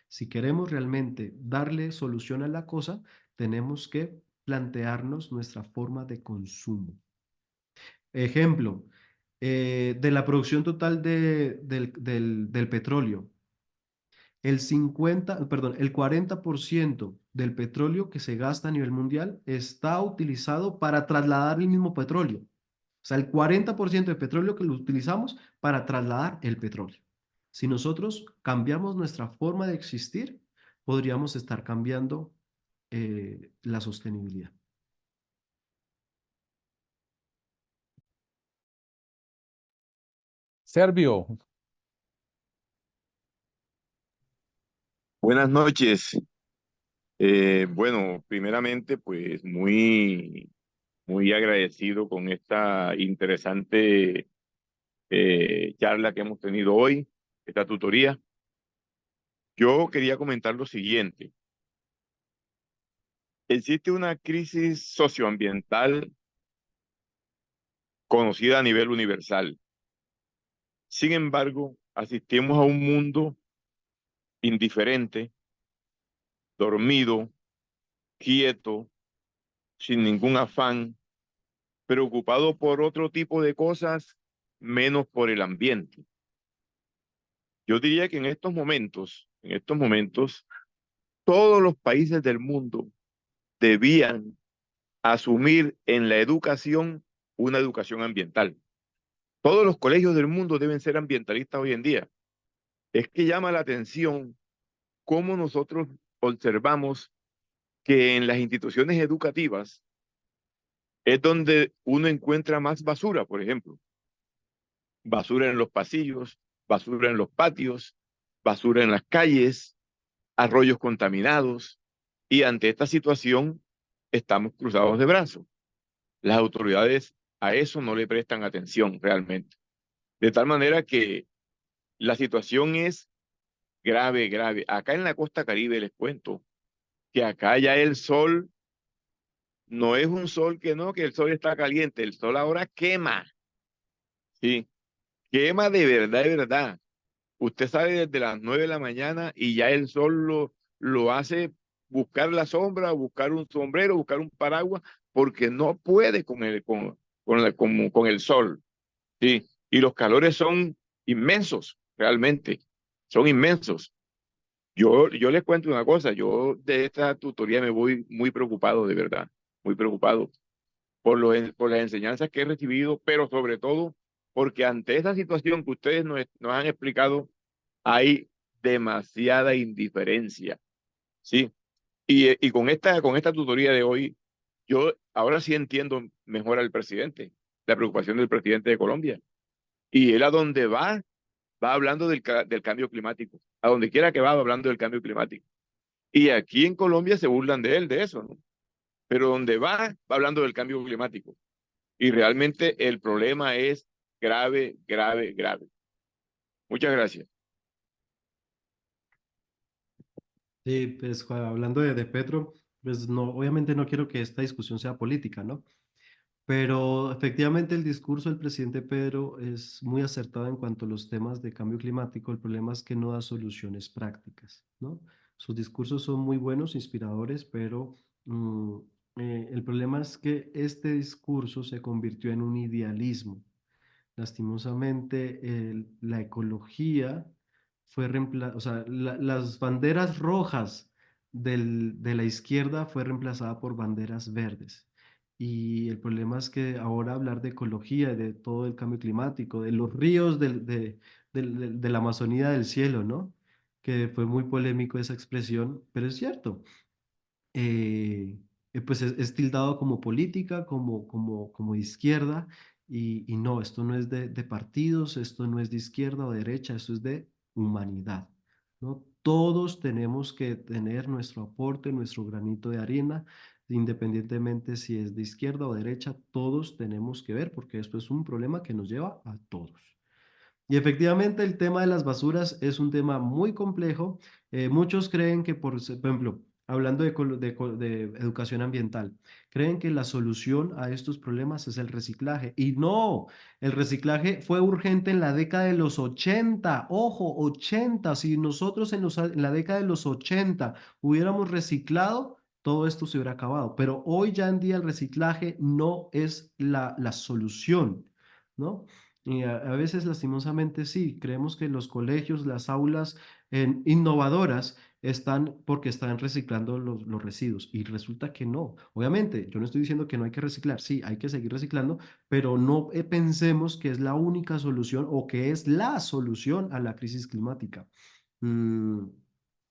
Si queremos realmente darle solución a la cosa, tenemos que plantearnos nuestra forma de consumo. Ejemplo, de la producción total del petróleo. el 40% del petróleo que se gasta a nivel mundial está utilizado para trasladar el mismo petróleo. O sea, el 40% del petróleo que lo utilizamos para trasladar el petróleo. Si nosotros cambiamos nuestra forma de existir, podríamos estar cambiando la sostenibilidad. Servio, Buenas noches. Bueno, primeramente, pues muy agradecido con esta interesante charla que hemos tenido hoy, esta tutoría. Yo quería comentar lo siguiente. Existe una crisis socioambiental conocida a nivel universal. Sin embargo, asistimos a un mundo indiferente, dormido, quieto, sin ningún afán, preocupado por otro tipo de cosas, menos por el ambiente. Yo diría que en estos momentos, todos los países del mundo debían asumir en la educación una educación ambiental. Todos los colegios del mundo deben ser ambientalistas hoy en día. Es que llama la atención cómo nosotros observamos que en las instituciones educativas es donde uno encuentra más basura, por ejemplo. Basura en los pasillos, basura en los patios, basura en las calles, arroyos contaminados. Y ante esta situación estamos cruzados de brazos. Las autoridades a eso no le prestan atención realmente. De tal manera que la situación es grave, grave. Acá en la costa Caribe les cuento que acá ya el sol no es un sol que no, que el sol está caliente, el sol ahora quema. Sí, quema de verdad. Usted sale desde las 9 de la mañana y ya el sol lo hace buscar la sombra, buscar un sombrero, buscar un paraguas, porque no puede con el sol. ¿Sí? Y los calores son inmensos, realmente, son inmensos. Yo les cuento una cosa, yo de esta tutoría me voy muy preocupado, de verdad, muy preocupado por las enseñanzas que he recibido, pero sobre todo porque ante esa situación que ustedes nos han explicado, hay demasiada indiferencia, ¿sí? Y con esta tutoría de hoy, yo ahora sí entiendo mejor al presidente, la preocupación del presidente de Colombia. Y él a donde va hablando del cambio climático. A donde quiera que va hablando del cambio climático. Y aquí en Colombia se burlan de él, de eso, ¿no? Pero donde va hablando del cambio climático. Y realmente el problema es grave, grave, grave. Muchas gracias. Sí, pues hablando de Petro, pues no, obviamente no quiero que esta discusión sea política, ¿no? Pero efectivamente el discurso del presidente Pedro es muy acertado en cuanto a los temas de cambio climático. El problema es que no da soluciones prácticas, ¿no? Sus discursos son muy buenos, inspiradores, pero mm, el problema es que este discurso se convirtió en un idealismo. Lastimosamente, la ecología fue reemplazada, o sea, las banderas rojas de la izquierda fue reemplazada por banderas verdes. Y el problema es que ahora hablar de ecología, de todo el cambio climático, de los ríos de la Amazonía del cielo, ¿no? Que fue muy polémico esa expresión, pero es cierto. eh, pues es tildado como política, como izquierda, y no, esto no es de partidos, esto no es de izquierda o derecha, esto es de humanidad, ¿no? Todos tenemos que tener nuestro aporte, nuestro granito de arena, independientemente si es de izquierda o derecha, todos tenemos que ver, porque esto es un problema que nos lleva a todos. Y efectivamente el tema de las basuras es un tema muy complejo. Muchos creen que, por ejemplo, hablando de educación ambiental, creen que la solución a estos problemas es el reciclaje. Y no, el reciclaje fue urgente en la década de los 80. Ojo, 80. Si nosotros en la década de los 80 hubiéramos reciclado, todo esto se hubiera acabado. Pero hoy ya en día el reciclaje no es la solución, ¿no? Y a veces, lastimosamente, sí, creemos que los colegios, las aulas innovadoras están porque están reciclando los residuos y resulta que no. Obviamente, yo no estoy diciendo que no hay que reciclar, sí, hay que seguir reciclando, pero no pensemos que es la única solución o que es la solución a la crisis climática. Mm,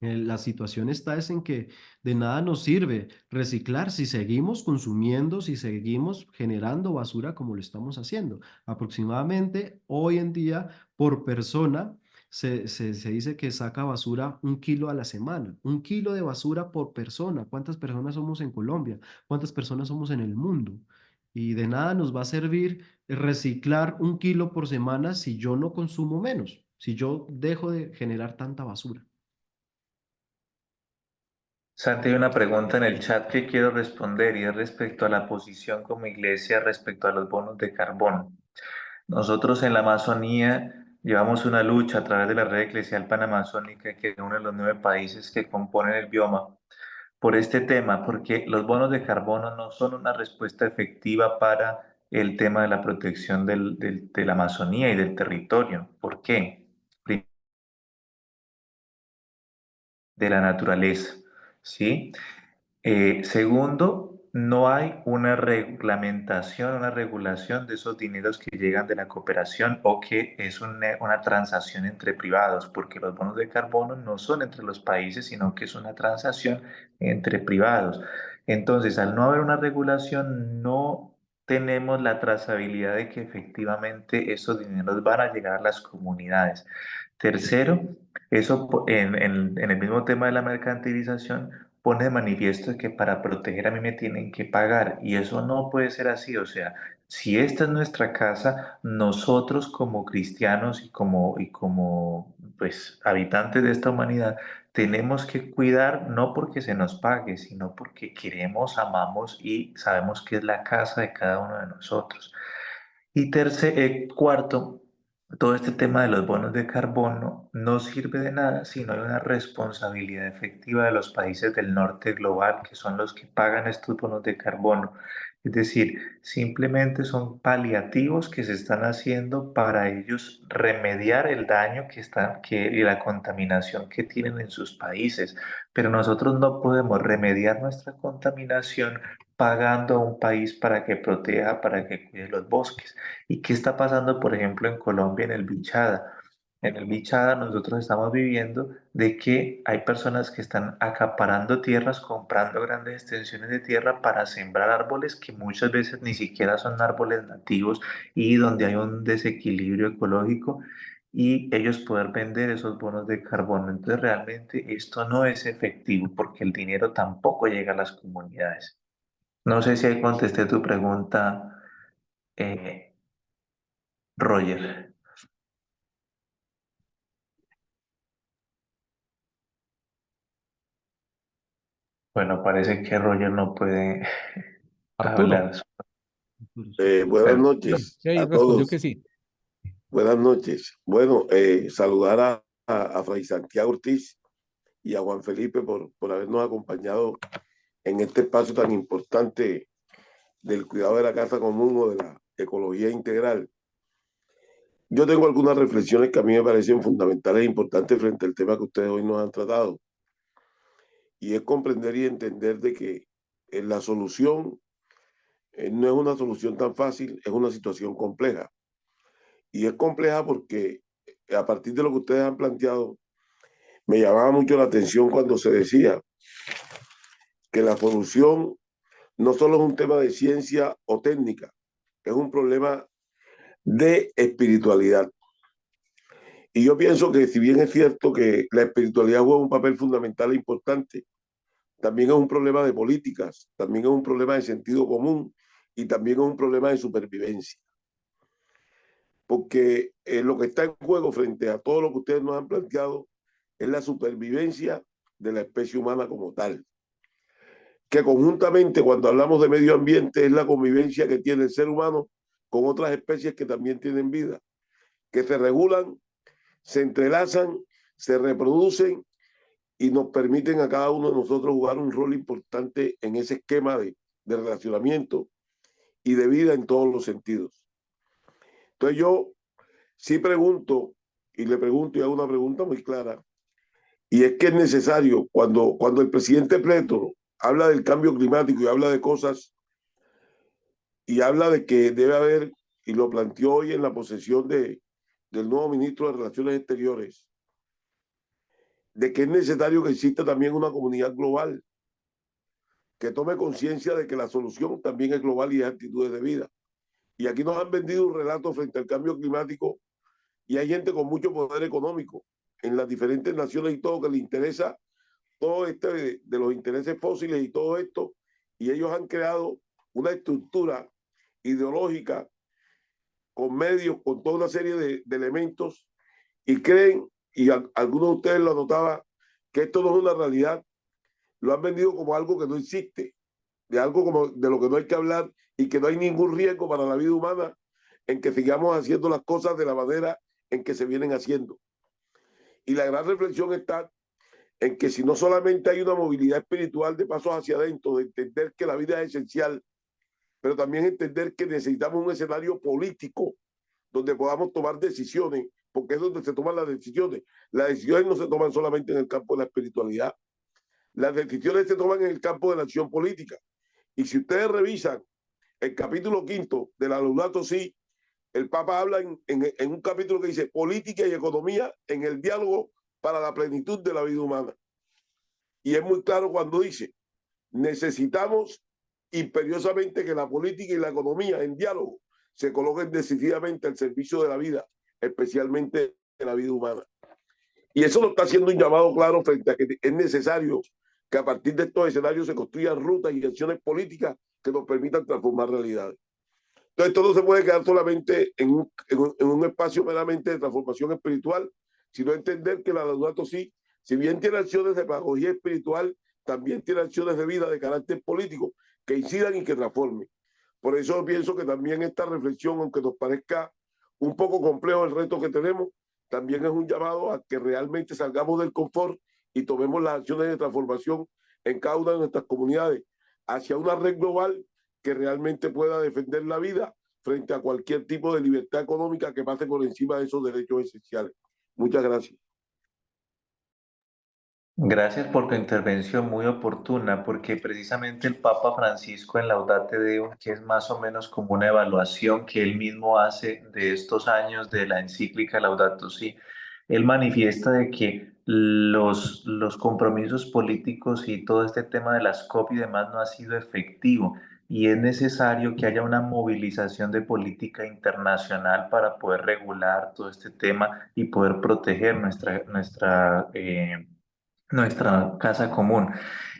la situación está es en que de nada nos sirve reciclar si seguimos consumiendo, si seguimos generando basura como lo estamos haciendo. Aproximadamente hoy en día por persona se dice que saca basura 1 kilo a la semana. 1 kilo de basura por persona. ¿Cuántas personas somos en Colombia? ¿Cuántas personas somos en el mundo? Y de nada nos va a servir reciclar 1 kilo por semana si yo no consumo menos, si yo dejo de generar tanta basura. Santi, hay una pregunta en el chat que quiero responder y es respecto a la posición como iglesia respecto a los bonos de carbono. Nosotros en la Amazonía llevamos una lucha a través de la red eclesial panamazónica que une los 9 países que componen el bioma por este tema, porque los bonos de carbono no son una respuesta efectiva para el tema de la protección de la Amazonía y del territorio. ¿Por qué? De la naturaleza, ¿sí? Segundo, no hay una reglamentación, una regulación de esos dineros que llegan de la cooperación o que es una transacción entre privados, porque los bonos de carbono no son entre los países, sino que es una transacción entre privados. Entonces, al no haber una regulación, no tenemos la trazabilidad de que efectivamente esos dineros van a llegar a las comunidades. Tercero, eso en el mismo tema de la mercantilización pone de manifiesto que para proteger a mí me tienen que pagar y eso no puede ser así. O sea, si esta es nuestra casa, nosotros como cristianos y como pues habitantes de esta humanidad tenemos que cuidar no porque se nos pague, sino porque queremos, amamos y sabemos que es la casa de cada uno de nosotros. Y cuarto, todo este tema de los bonos de carbono no sirve de nada si no hay una responsabilidad efectiva de los países del norte global, que son los que pagan estos bonos de carbono. Es decir, simplemente son paliativos que se están haciendo para ellos remediar el daño y la contaminación que tienen en sus países. Pero nosotros no podemos remediar nuestra contaminación pagando a un país para que proteja, para que cuide los bosques. ¿Y qué está pasando, por ejemplo, en Colombia, en el Bichada? En el Bichada nosotros estamos viviendo de que hay personas que están acaparando tierras, comprando grandes extensiones de tierra para sembrar árboles que muchas veces ni siquiera son árboles nativos y donde hay un desequilibrio ecológico y ellos poder vender esos bonos de carbono. Entonces realmente esto no es efectivo porque el dinero tampoco llega a las comunidades. No sé si ahí contesté tu pregunta, eh, Roger. Bueno, parece que Roger no puede Arturo, hablar. Buenas Pero, noches sí, ahí a respondió que todos. sí. Buenas noches. Bueno, saludar a Fray Santiago Ortiz y a Juan Felipe por habernos acompañado en este espacio tan importante del cuidado de la casa común o de la ecología integral. Yo tengo algunas reflexiones que a mí me parecen fundamentales e importantes frente al tema que ustedes hoy nos han tratado. Y es comprender y entender de que la solución no es una solución tan fácil, es una situación compleja. Y es compleja porque a partir de lo que ustedes han planteado, me llamaba mucho la atención cuando se decía que la solución no solo es un tema de ciencia o técnica, es un problema de espiritualidad. Y yo pienso que si bien es cierto que la espiritualidad juega un papel fundamental e importante, también es un problema de políticas, también es un problema de sentido común y también es un problema de supervivencia. Porque lo que está en juego frente a todo lo que ustedes nos han planteado es la supervivencia de la especie humana como tal. Que conjuntamente, cuando hablamos de medio ambiente, es la convivencia que tiene el ser humano con otras especies que también tienen vida, que se regulan, se entrelazan, se reproducen y nos permiten a cada uno de nosotros jugar un rol importante en ese esquema de relacionamiento y de vida en todos los sentidos. Entonces yo sí pregunto, y le pregunto y hago una pregunta muy clara, y es que es necesario, cuando el presidente Petro habla del cambio climático y habla de cosas, y habla de que debe haber, y lo planteó hoy en la posesión del nuevo ministro de Relaciones Exteriores, de que es necesario que exista también una comunidad global que tome conciencia de que la solución también es global y es actitudes de vida. Y aquí nos han vendido un relato frente al cambio climático y hay gente con mucho poder económico en las diferentes naciones y todo que le interesa todo de los intereses fósiles y todo esto, y ellos han creado una estructura ideológica con medios, con toda una serie de elementos y creen, y algunos de ustedes lo anotaban, que esto no es una realidad, lo han vendido como algo que no existe, de algo como de lo que no hay que hablar y que no hay ningún riesgo para la vida humana en que sigamos haciendo las cosas de la manera en que se vienen haciendo. Y la gran reflexión está en que si no solamente hay una movilidad espiritual de pasos hacia adentro, de entender que la vida es esencial, pero también entender que necesitamos un escenario político donde podamos tomar decisiones, porque es donde se toman las decisiones. Las decisiones no se toman solamente en el campo de la espiritualidad, las decisiones se toman en el campo de la acción política. Y si ustedes revisan el capítulo 5 de la Laudato Si, el Papa habla en un capítulo que dice política y economía en el diálogo para la plenitud de la vida humana. Y es muy claro cuando dice, necesitamos imperiosamente que la política y la economía en diálogo se coloquen decididamente al servicio de la vida, especialmente de la vida humana. Y eso nos está haciendo un llamado claro frente a que es necesario que a partir de estos escenarios se construyan rutas y acciones políticas que nos permitan transformar realidades. Entonces, esto no se puede quedar solamente en un espacio meramente de transformación espiritual, sino entender que la Laudato Si, si bien tiene acciones de pedagogía espiritual, también tiene acciones de vida de carácter político que incidan y que transformen. Por eso pienso que también esta reflexión, aunque nos parezca un poco complejo el reto que tenemos, también es un llamado a que realmente salgamos del confort y tomemos las acciones de transformación en cada una de nuestras comunidades hacia una red global que realmente pueda defender la vida frente a cualquier tipo de libertad económica que pase por encima de esos derechos esenciales. Muchas gracias. Gracias por tu intervención muy oportuna, porque precisamente el Papa Francisco en Laudate Deum, que es más o menos como una evaluación que él mismo hace de estos años de la encíclica Laudato Si, él manifiesta de que los compromisos políticos y todo este tema de las COP y demás no ha sido efectivo y es necesario que haya una movilización de política internacional para poder regular todo este tema y poder proteger nuestra casa común.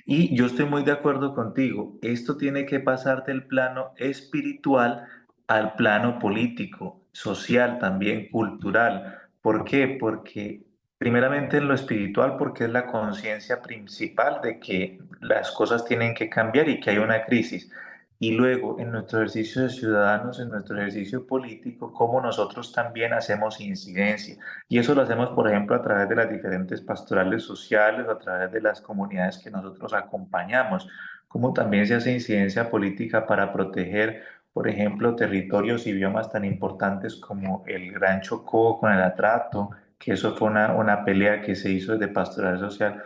Y yo estoy muy de acuerdo contigo. Esto tiene que pasar del plano espiritual al plano político, social, también cultural. ¿Por qué? Porque primeramente en lo espiritual, porque es la conciencia principal de que las cosas tienen que cambiar y que hay una crisis. Y luego en nuestro ejercicio de ciudadanos, en nuestro ejercicio político, cómo nosotros también hacemos incidencia. Y eso lo hacemos, por ejemplo, a través de las diferentes pastorales sociales, a través de las comunidades que nosotros acompañamos, como también se hace incidencia política para proteger, por ejemplo, territorios y biomas tan importantes como el Gran Chocó con el Atrato, que eso fue una pelea que se hizo desde pastoral social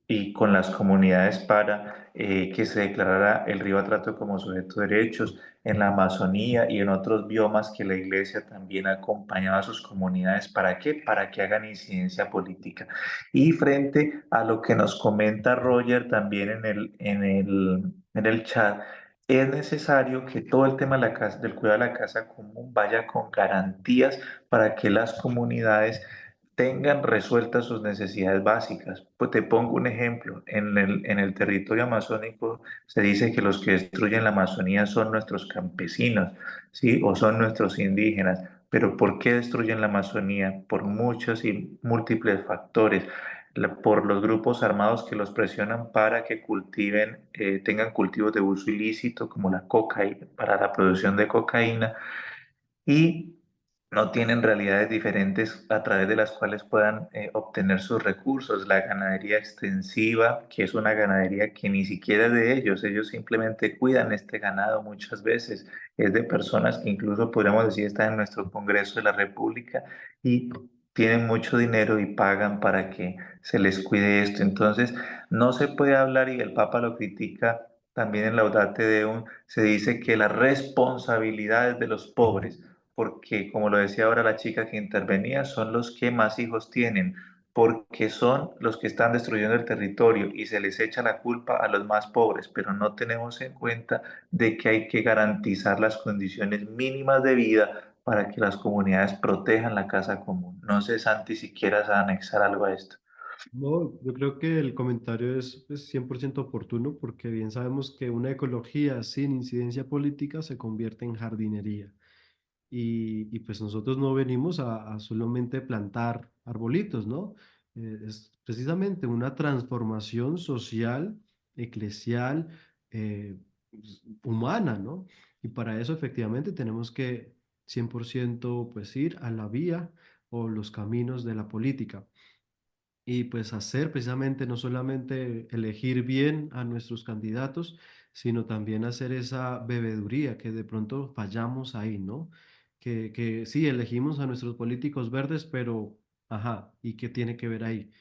y con las comunidades para que se declarara el río Atrato como sujeto de derechos en la Amazonía y en otros biomas que la Iglesia también acompañaba a sus comunidades. ¿Para qué? Para que hagan incidencia política. Y frente a lo que nos comenta Roger también en el chat, es necesario que todo el tema de del cuidado de la casa común vaya con garantías para que las comunidades tengan resueltas sus necesidades básicas. Pues te pongo un ejemplo, en el territorio amazónico se dice que los que destruyen la Amazonía son nuestros campesinos, ¿sí? O son nuestros indígenas. Pero ¿por qué destruyen la Amazonía? Por muchos y múltiples factores. Por los grupos armados que los presionan para que cultiven, tengan cultivos de uso ilícito como la cocaína, para la producción de cocaína. Y no tienen realidades diferentes a través de las cuales puedan obtener sus recursos. La ganadería extensiva, que es una ganadería que ni siquiera es de ellos simplemente cuidan este ganado muchas veces, es de personas que incluso podríamos decir están en nuestro Congreso de la República y tienen mucho dinero y pagan para que se les cuide esto. Entonces, no se puede hablar, y el Papa lo critica también en Laudate Deum, se dice que la responsabilidad es de los pobres, porque como lo decía ahora la chica que intervenía, son los que más hijos tienen, porque son los que están destruyendo el territorio y se les echa la culpa a los más pobres, pero no tenemos en cuenta de que hay que garantizar las condiciones mínimas de vida para que las comunidades protejan la casa común. No sé, Santi, si quieras anexar algo a esto. No, yo creo que el comentario es 100% oportuno porque bien sabemos que una ecología sin incidencia política se convierte en jardinería. Y pues nosotros no venimos a solamente plantar arbolitos, ¿no? Es precisamente una transformación social, eclesial, humana, ¿no? Y para eso efectivamente tenemos que 100% pues ir a la vía o los caminos de la política y pues hacer precisamente no solamente elegir bien a nuestros candidatos, sino también hacer esa bebeduría que de pronto fallamos ahí, ¿no? Que sí, elegimos a nuestros políticos verdes, pero, ajá, ¿y qué tiene que ver ahí?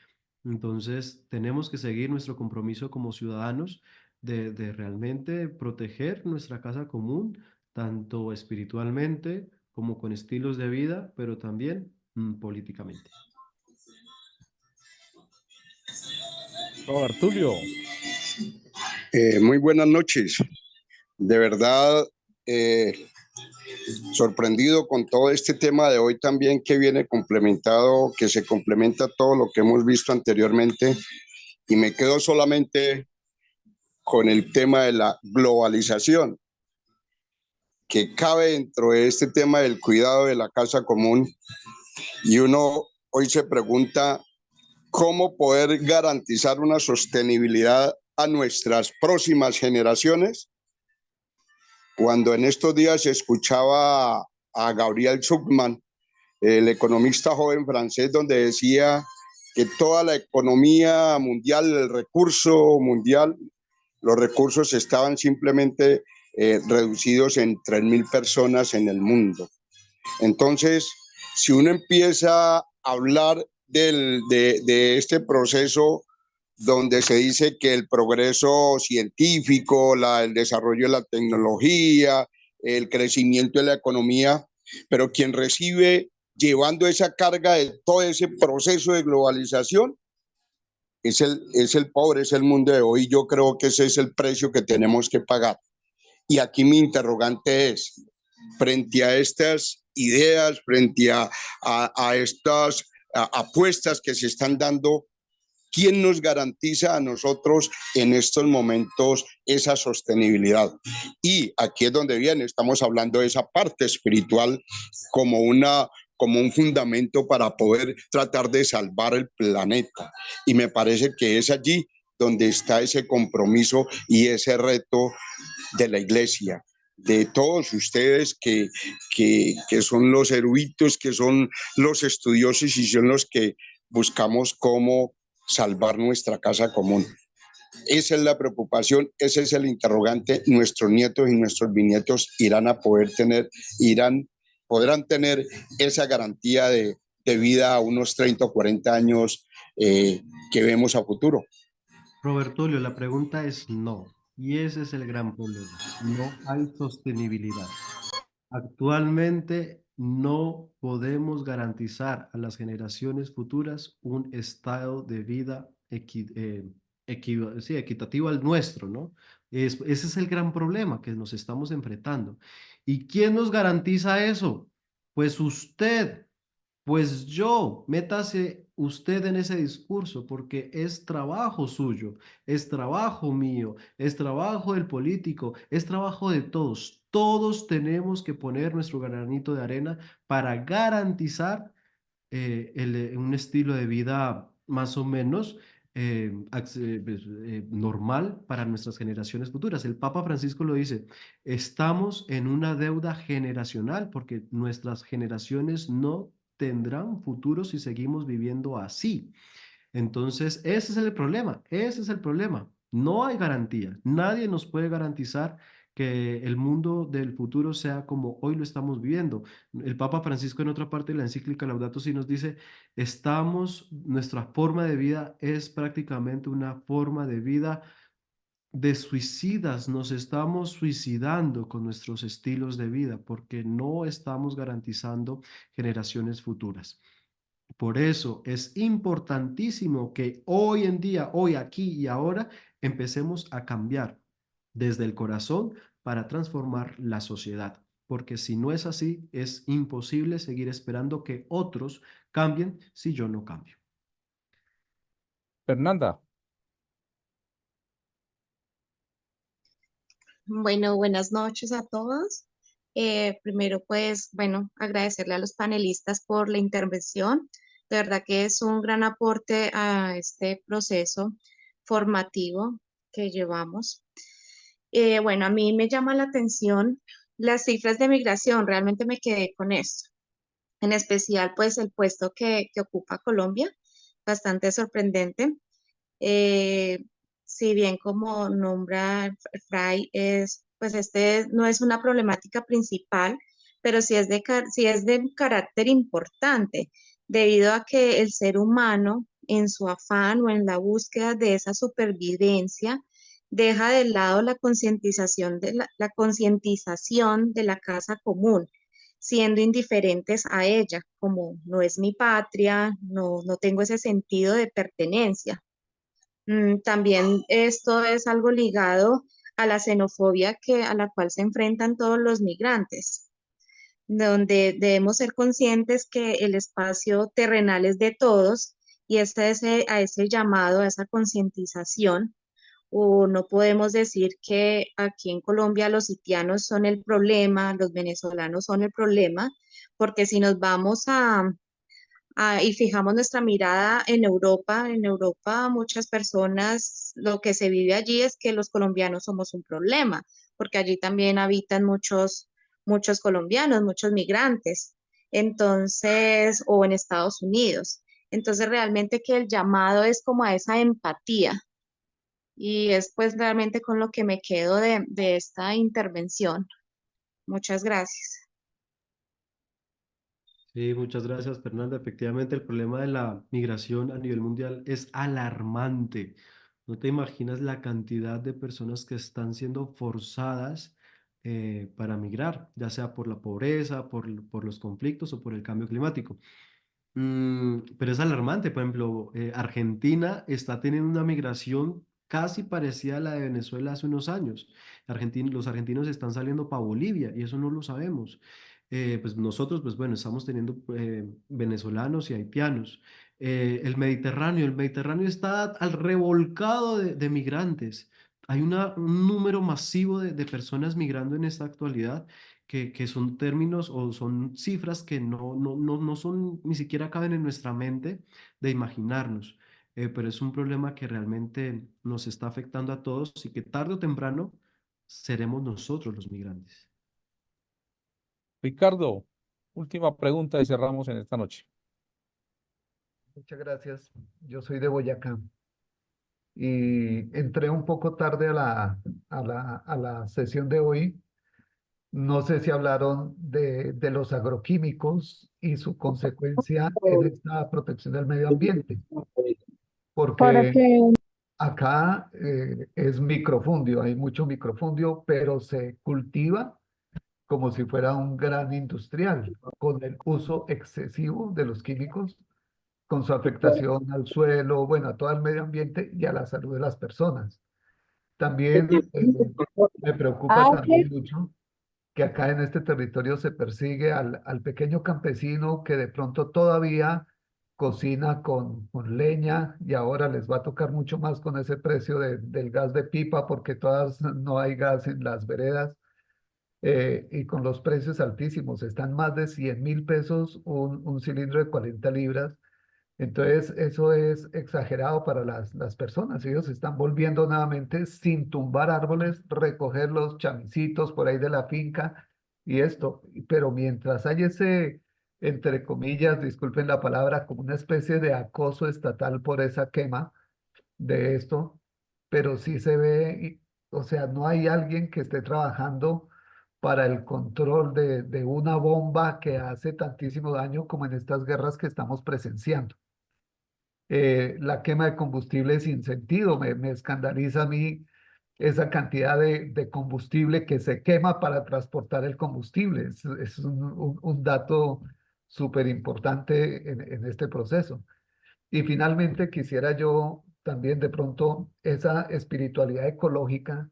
Entonces, tenemos que seguir nuestro compromiso como ciudadanos de realmente proteger nuestra casa común, tanto espiritualmente como con estilos de vida, pero también políticamente. Robert Tulio. Muy buenas noches. De verdad, sorprendido con todo este tema de hoy también que viene complementado, que se complementa todo lo que hemos visto anteriormente y me quedo solamente con el tema de la globalización, que cabe dentro de este tema del cuidado de la casa común y uno hoy se pregunta cómo poder garantizar una sostenibilidad a nuestras próximas generaciones. Cuando en estos días escuchaba a Gabriel Zucman, el economista joven francés, donde decía que toda la economía mundial, el recurso mundial, los recursos estaban simplemente reducidos en 3.000 personas en el mundo. Entonces, si uno empieza a hablar de este proceso donde se dice que el progreso científico, el desarrollo de la tecnología, el crecimiento de la economía, pero quien recibe llevando esa carga de todo ese proceso de globalización es el pobre, es el mundo de hoy. Yo creo que ese es el precio que tenemos que pagar. Y aquí mi interrogante es, frente a estas ideas, frente a estas apuestas que se están dando, ¿quién nos garantiza a nosotros en estos momentos esa sostenibilidad? Y aquí es donde viene, estamos hablando de esa parte espiritual como un fundamento para poder tratar de salvar el planeta. Y me parece que es allí donde está ese compromiso y ese reto de la iglesia, de todos ustedes que son los eruditos, que son los estudiosos y son los que buscamos cómo salvar nuestra casa común. Esa es la preocupación, ese es el interrogante. Nuestros nietos y nuestros bisnietos podrán tener esa garantía de vida a unos 30 o 40 años que vemos a futuro. Robertolio, la pregunta es no, y ese es el gran problema. No hay sostenibilidad. Actualmente no podemos garantizar a las generaciones futuras un estado de vida equitativo al nuestro, ¿no? Ese es el gran problema que nos estamos enfrentando. ¿Y quién nos garantiza eso? Pues usted. Pues yo, métase usted en ese discurso porque es trabajo suyo, es trabajo mío, es trabajo del político, es trabajo de todos. Todos tenemos que poner nuestro granito de arena para garantizar un estilo de vida más o menos normal para nuestras generaciones futuras. El Papa Francisco lo dice, estamos en una deuda generacional porque nuestras generaciones no tendrán futuro si seguimos viviendo así. Entonces, ese es el problema, ese es el problema. No hay garantía, nadie nos puede garantizar que el mundo del futuro sea como hoy lo estamos viviendo. El Papa Francisco en otra parte de la encíclica Laudato Si nos dice, nuestra forma de vida es prácticamente una forma de vida de suicidas, nos estamos suicidando con nuestros estilos de vida porque no estamos garantizando generaciones futuras. Por eso es importantísimo que hoy en día, hoy, aquí y ahora, empecemos a cambiar desde el corazón para transformar la sociedad. Porque si no es así, es imposible seguir esperando que otros cambien si yo no cambio. Fernanda, Bueno, buenas noches a todos. Primero, pues, bueno, agradecerle a los panelistas por la intervención. De verdad que es un gran aporte a este proceso formativo que llevamos. Bueno, a mí me llama la atención las cifras de migración, realmente me quedé con esto. En especial, pues, el puesto que ocupa Colombia, bastante sorprendente. Eh, si bien como nombra Fray, pues este no es una problemática principal, pero sí es de carácter importante, debido a que el ser humano, en su afán o en la búsqueda de esa supervivencia, deja de lado la concientización la concientización de la casa común, siendo indiferentes a ella, como no es mi patria, no tengo ese sentido de pertenencia. También esto es algo ligado a la xenofobia a la cual se enfrentan todos los migrantes, donde debemos ser conscientes que el espacio terrenal es de todos y a ese llamado, a esa concientización, o no podemos decir que aquí en Colombia los haitianos son el problema, los venezolanos son el problema, porque si nos vamos y fijamos nuestra mirada en Europa muchas personas, lo que se vive allí es que los colombianos somos un problema, porque allí también habitan muchos colombianos, muchos migrantes, entonces, o en Estados Unidos. Entonces, realmente que el llamado es como a esa empatía y es pues realmente con lo que me quedo de esta intervención. Muchas gracias. Sí, muchas gracias, Fernanda. Efectivamente, el problema de la migración a nivel mundial es alarmante. No te imaginas la cantidad de personas que están siendo forzadas para migrar, ya sea por la pobreza, por los conflictos o por el cambio climático. Pero es alarmante, por ejemplo, Argentina está teniendo una migración casi parecida a la de Venezuela hace unos años. Los argentinos están saliendo para Bolivia y eso no lo sabemos. Pues nosotros, pues bueno, estamos teniendo venezolanos y haitianos. El Mediterráneo está al revolcado de migrantes. Hay un número masivo de personas migrando en esta actualidad que son términos o son cifras que no son, ni siquiera caben en nuestra mente de imaginarnos. Pero es un problema que realmente nos está afectando a todos y que tarde o temprano seremos nosotros los migrantes. Ricardo, última pregunta y cerramos en esta noche. Muchas gracias. Yo soy de Boyacá y entré un poco tarde a la sesión de hoy. No sé si hablaron de los agroquímicos y su consecuencia en esta protección del medio ambiente, porque acá es microfundio, hay mucho microfundio, pero se cultiva como si fuera un gran industrial, con el uso excesivo de los químicos, con su afectación al suelo, bueno, a todo el medio ambiente y a la salud de las personas. También me preocupa también mucho que acá en este territorio se persigue al pequeño campesino que de pronto todavía cocina con leña y ahora les va a tocar mucho más con ese precio del gas de pipa porque todas no hay gas en las veredas y con los precios altísimos, están más de 100.000 pesos un cilindro de 40 libras Entonces, eso es exagerado para las personas. Ellos se están volviendo nuevamente sin tumbar árboles, recoger los chamicitos por ahí de la finca y esto. Pero mientras hay ese, entre comillas, disculpen la palabra, como una especie de acoso estatal por esa quema de esto, pero sí se ve, o sea, no hay alguien que esté trabajando para el control de una bomba que hace tantísimo daño como en estas guerras que estamos presenciando. La quema de combustible sin sentido. Me escandaliza a mí esa cantidad de combustible que se quema para transportar el combustible. Es un dato súper importante en este proceso. Y finalmente quisiera yo también de pronto esa espiritualidad ecológica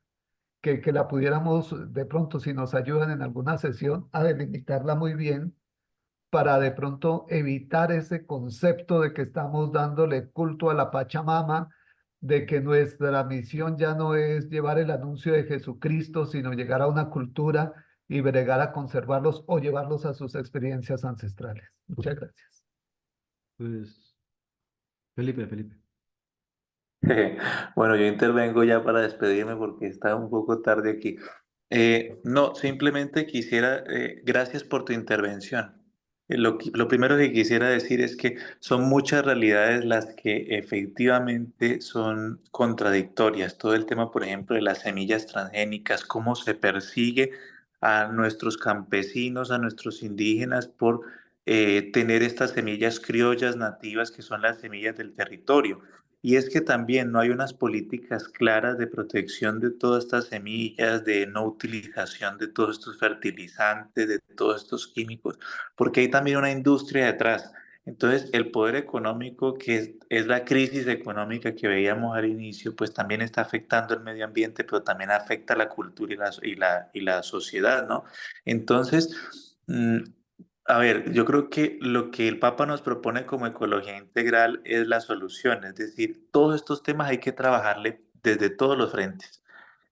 que la pudiéramos de pronto, si nos ayudan en alguna sesión, a delimitarla muy bien para de pronto evitar ese concepto de que estamos dándole culto a la Pachamama, de que nuestra misión ya no es llevar el anuncio de Jesucristo, sino llegar a una cultura y bregar a conservarlos o llevarlos a sus experiencias ancestrales. Muchas gracias. Pues, Felipe. Bueno, yo intervengo ya para despedirme porque está un poco tarde aquí. No, simplemente quisiera, gracias por tu intervención. Lo primero que quisiera decir es que son muchas realidades las que efectivamente son contradictorias. Todo el tema, por ejemplo, de las semillas transgénicas, cómo se persigue a nuestros campesinos, a nuestros indígenas por tener estas semillas criollas nativas que son las semillas del territorio. Y es que también no hay unas políticas claras de protección de todas estas semillas, de no utilización de todos estos fertilizantes, de todos estos químicos, porque hay también una industria detrás. Entonces, el poder económico, que es la crisis económica que veíamos al inicio, pues también está afectando el medio ambiente, pero también afecta la cultura y la sociedad, ¿no? Entonces, a ver, yo creo que lo que el Papa nos propone como ecología integral es la solución, es decir, todos estos temas hay que trabajarle desde todos los frentes.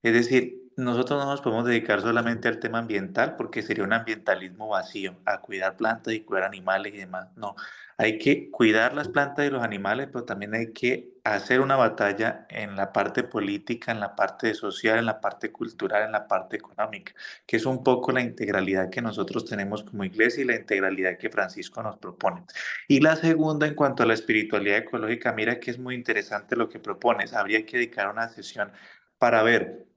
Es decir, nosotros no nos podemos dedicar solamente al tema ambiental porque sería un ambientalismo vacío, a cuidar plantas y cuidar animales y demás. No, hay que cuidar las plantas y los animales, pero también hay que hacer una batalla en la parte política, en la parte social, en la parte cultural, en la parte económica, que es un poco la integralidad que nosotros tenemos como iglesia y la integralidad que Francisco nos propone. Y la segunda, en cuanto a la espiritualidad ecológica, mira que es muy interesante lo que propones. Habría que dedicar una sesión para ver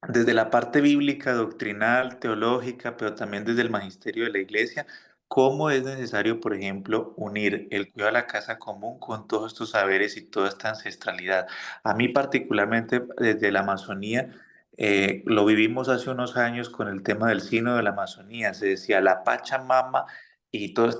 desde la parte bíblica, doctrinal, teológica, pero también desde el magisterio de la iglesia, cómo es necesario, por ejemplo, unir el cuidado de la casa común con todos estos saberes y toda esta ancestralidad. A mí particularmente desde la Amazonía, lo vivimos hace unos años con el tema del Sínodo de la Amazonía. Se decía la Pachamama y toda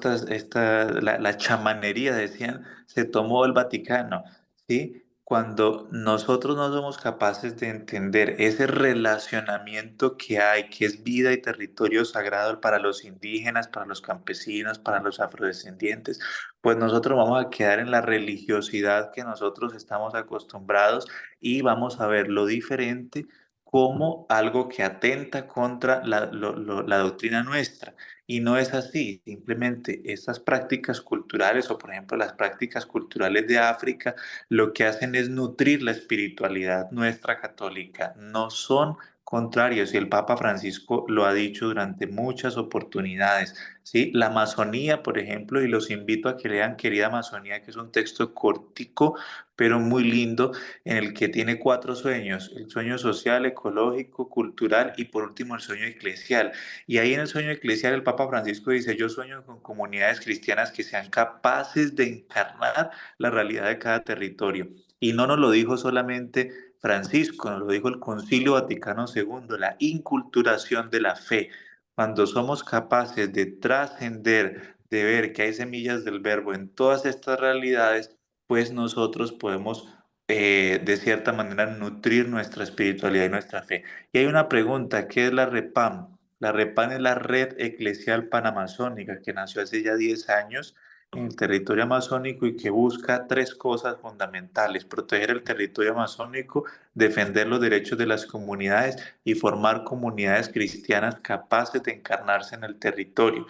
la chamanería, decían, se tomó el Vaticano, ¿sí? Cuando nosotros no somos capaces de entender ese relacionamiento que hay, que es vida y territorio sagrado para los indígenas, para los campesinos, para los afrodescendientes, pues nosotros vamos a quedar en la religiosidad que nosotros estamos acostumbrados y vamos a ver lo diferente como algo que atenta contra la doctrina nuestra. Y no es así, simplemente estas prácticas culturales o por ejemplo las prácticas culturales de África lo que hacen es nutrir la espiritualidad nuestra católica, no son contrarios y el Papa Francisco lo ha dicho durante muchas oportunidades, ¿sí? La Amazonía, por ejemplo, y los invito a que lean Querida Amazonía, que es un texto cortico pero muy lindo en el que tiene 4 sueños: el sueño social, ecológico, cultural y por último el sueño eclesial. Y ahí en el sueño eclesial el Papa Francisco dice: yo sueño con comunidades cristianas que sean capaces de encarnar la realidad de cada territorio. Y no nos lo dijo solamente Francisco, nos lo dijo el Concilio Vaticano II, la inculturación de la fe. Cuando somos capaces de trascender, de ver que hay semillas del verbo en todas estas realidades, pues nosotros podemos de cierta manera nutrir nuestra espiritualidad y nuestra fe. Y hay una pregunta: ¿qué es la REPAM? La REPAM es la Red Eclesial Panamazónica, que nació hace ya 10 años en el territorio amazónico y que busca 3 cosas fundamentales: proteger el territorio amazónico, defender los derechos de las comunidades y formar comunidades cristianas capaces de encarnarse en el territorio.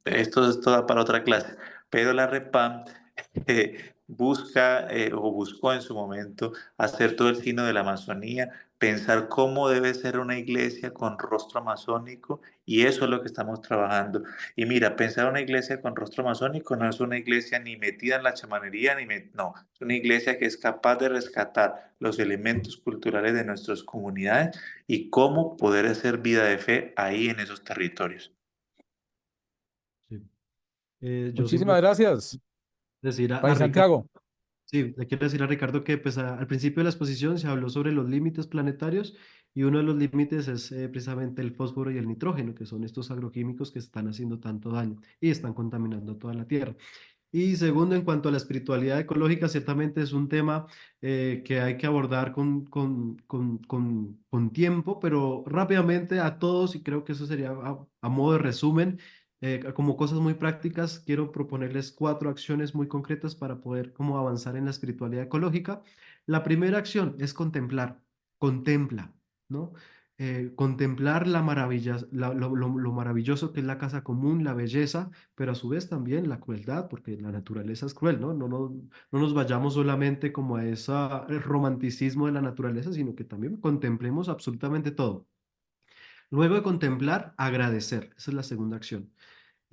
Esto es toda para otra clase, pero la REPAM busca o buscó en su momento hacer todo el signo de la Amazonía, pensar cómo debe ser una iglesia con rostro amazónico, y eso es lo que estamos trabajando. Y mira, pensar una iglesia con rostro amazónico no es una iglesia ni metida en la chamanería, no, es una iglesia que es capaz de rescatar los elementos culturales de nuestras comunidades y cómo poder hacer vida de fe ahí en esos territorios. Sí. Yo Muchísimas simplemente gracias, decir a Fray Ricardo. Santiago. Sí, le quiero decir a Ricardo que pues, al principio de la exposición se habló sobre los límites planetarios y uno de los límites es precisamente el fósforo y el nitrógeno, que son estos agroquímicos que están haciendo tanto daño y están contaminando toda la Tierra. Y segundo, en cuanto a la espiritualidad ecológica, ciertamente es un tema que hay que abordar con tiempo, pero rápidamente a todos, y creo que eso sería a modo de resumen, como cosas muy prácticas, quiero proponerles 4 acciones muy concretas para poder como avanzar en la espiritualidad ecológica. La primera acción es contemplar, contempla, ¿no? Contemplar la maravilla, lo maravilloso que es la casa común, la belleza, pero a su vez también la crueldad, porque la naturaleza es cruel, ¿no? No nos vayamos solamente como a ese romanticismo de la naturaleza, sino que también contemplemos absolutamente todo. Luego de contemplar, agradecer. Esa es la segunda acción.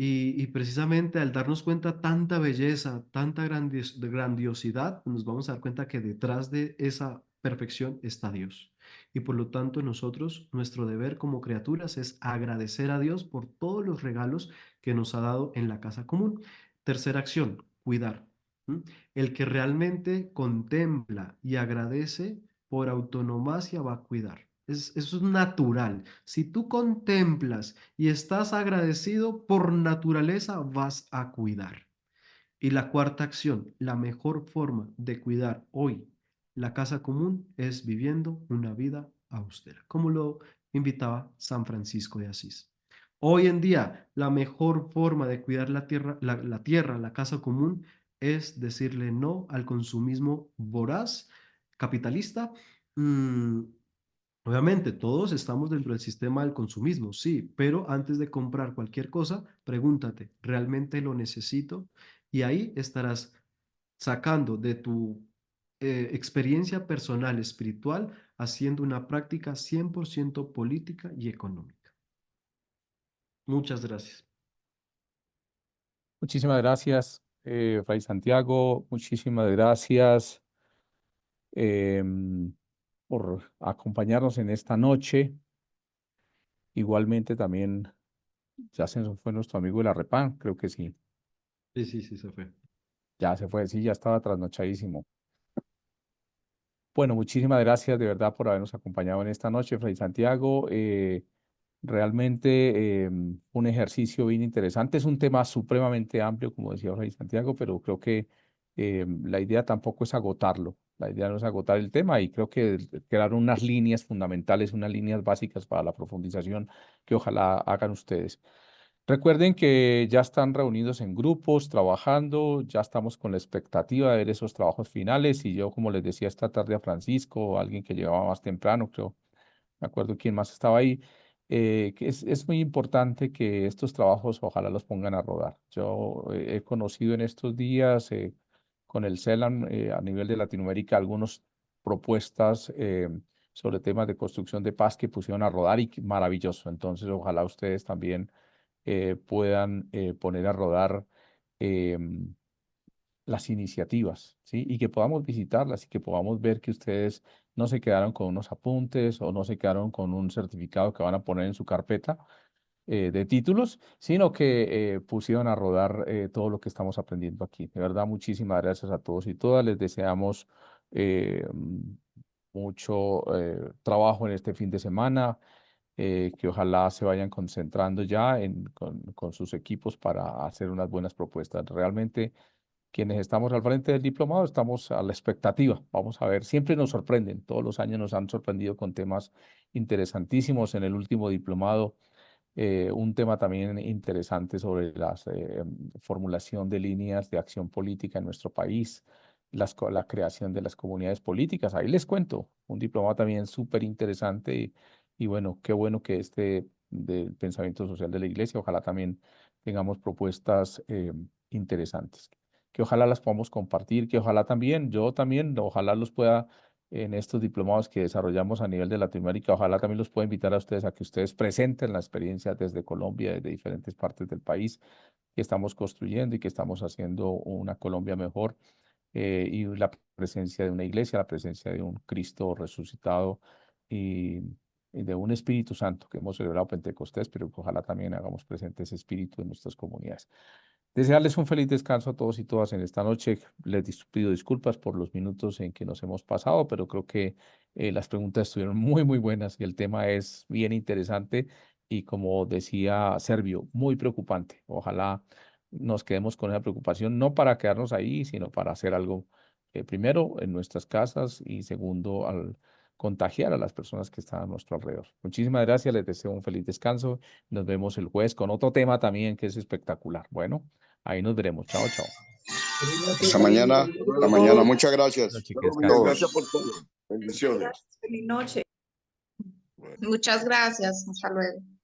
Y precisamente al darnos cuenta tanta belleza, tanta grandiosidad, nos vamos a dar cuenta que detrás de esa perfección está Dios. Y por lo tanto nosotros, nuestro deber como criaturas es agradecer a Dios por todos los regalos que nos ha dado en la casa común. Tercera acción, cuidar. ¿M? El que realmente contempla y agradece, por autonomacia va a cuidar. Eso es natural. Si tú contemplas y estás agradecido, por naturaleza vas a cuidar. Y la cuarta acción, la mejor forma de cuidar hoy la casa común es viviendo una vida austera, como lo invitaba San Francisco de Asís. Hoy en día, la mejor forma de cuidar la tierra, la casa común, es decirle no al consumismo voraz, capitalista. mm, Obviamente, todos estamos dentro del sistema del consumismo, sí, pero antes de comprar cualquier cosa, pregúntate, ¿realmente lo necesito? Y ahí estarás sacando de tu experiencia personal espiritual, haciendo una práctica 100% política y económica. Muchas gracias. Muchísimas gracias, Fray Santiago. Muchísimas gracias em, por acompañarnos en esta noche. Igualmente también, ya se nos fue nuestro amigo de la Repan, creo que sí. Sí, se fue. Ya se fue, sí, ya estaba trasnochadísimo. Bueno, muchísimas gracias de verdad por habernos acompañado en esta noche, Fray Santiago. Realmente un ejercicio bien interesante. Es un tema supremamente amplio, como decía Fray Santiago, pero creo que la idea tampoco es agotarlo. La idea no es agotar el tema y creo que crear unas líneas fundamentales, unas líneas básicas para la profundización que ojalá hagan ustedes. Recuerden que ya están reunidos en grupos, trabajando, ya estamos con la expectativa de ver esos trabajos finales y yo, como les decía esta tarde a Francisco, alguien que llegaba más temprano, creo, me acuerdo quién más estaba ahí, que es muy importante que estos trabajos ojalá los pongan a rodar. Yo he conocido en estos días con el CELAM a nivel de Latinoamérica algunas propuestas sobre temas de construcción de paz que pusieron a rodar y maravilloso. Entonces, ojalá ustedes también puedan poner a rodar em, las iniciativas, ¿sí? Y que podamos visitarlas y que podamos ver que ustedes no se quedaron con unos apuntes o no se quedaron con un certificado que van a poner en su carpeta de títulos, sino que pusieron a rodar todo lo que estamos aprendiendo aquí. De verdad, muchísimas gracias a todos y todas. Les deseamos mucho trabajo en este fin de semana, que ojalá se vayan concentrando ya con sus equipos para hacer unas buenas propuestas. Realmente, quienes estamos al frente del diplomado estamos a la expectativa. Vamos a ver, siempre nos sorprenden. Todos los años nos han sorprendido con temas interesantísimos. En el último diplomado, un tema también interesante sobre la formulación de líneas de acción política en nuestro país, la creación de las comunidades políticas. Ahí les cuento, un diplomado también súper interesante y bueno, qué bueno que este del pensamiento social de la iglesia, ojalá también tengamos propuestas interesantes. que ojalá las podamos compartir, que ojalá también, yo también, ojalá los pueda en estos diplomados que desarrollamos a nivel de Latinoamérica, ojalá también los pueda invitar a ustedes a que ustedes presenten la experiencia desde Colombia, desde diferentes partes del país que estamos construyendo y que estamos haciendo una Colombia mejor, y la presencia de una iglesia, la presencia de un Cristo resucitado y de un Espíritu Santo, que hemos celebrado Pentecostés, pero que ojalá también hagamos presente ese espíritu en nuestras comunidades. Desearles un feliz descanso a todos y todas en esta noche. Les pido disculpas por los minutos en que nos hemos pasado, pero creo que las preguntas estuvieron muy buenas y el tema es bien interesante y, como decía Servio, muy preocupante. Ojalá nos quedemos con esa preocupación, no para quedarnos ahí, sino para hacer algo, primero en nuestras casas y segundo al contagiar a las personas que están a nuestro alrededor. Muchísimas gracias, les deseo un feliz descanso. Nos vemos el jueves con otro tema también que es espectacular. Bueno, ahí nos veremos. Chao, chao. Hasta mañana. Hasta mañana. Muchas gracias. Gracias por todo. Bendiciones. Feliz noche. Muchas gracias. Hasta luego.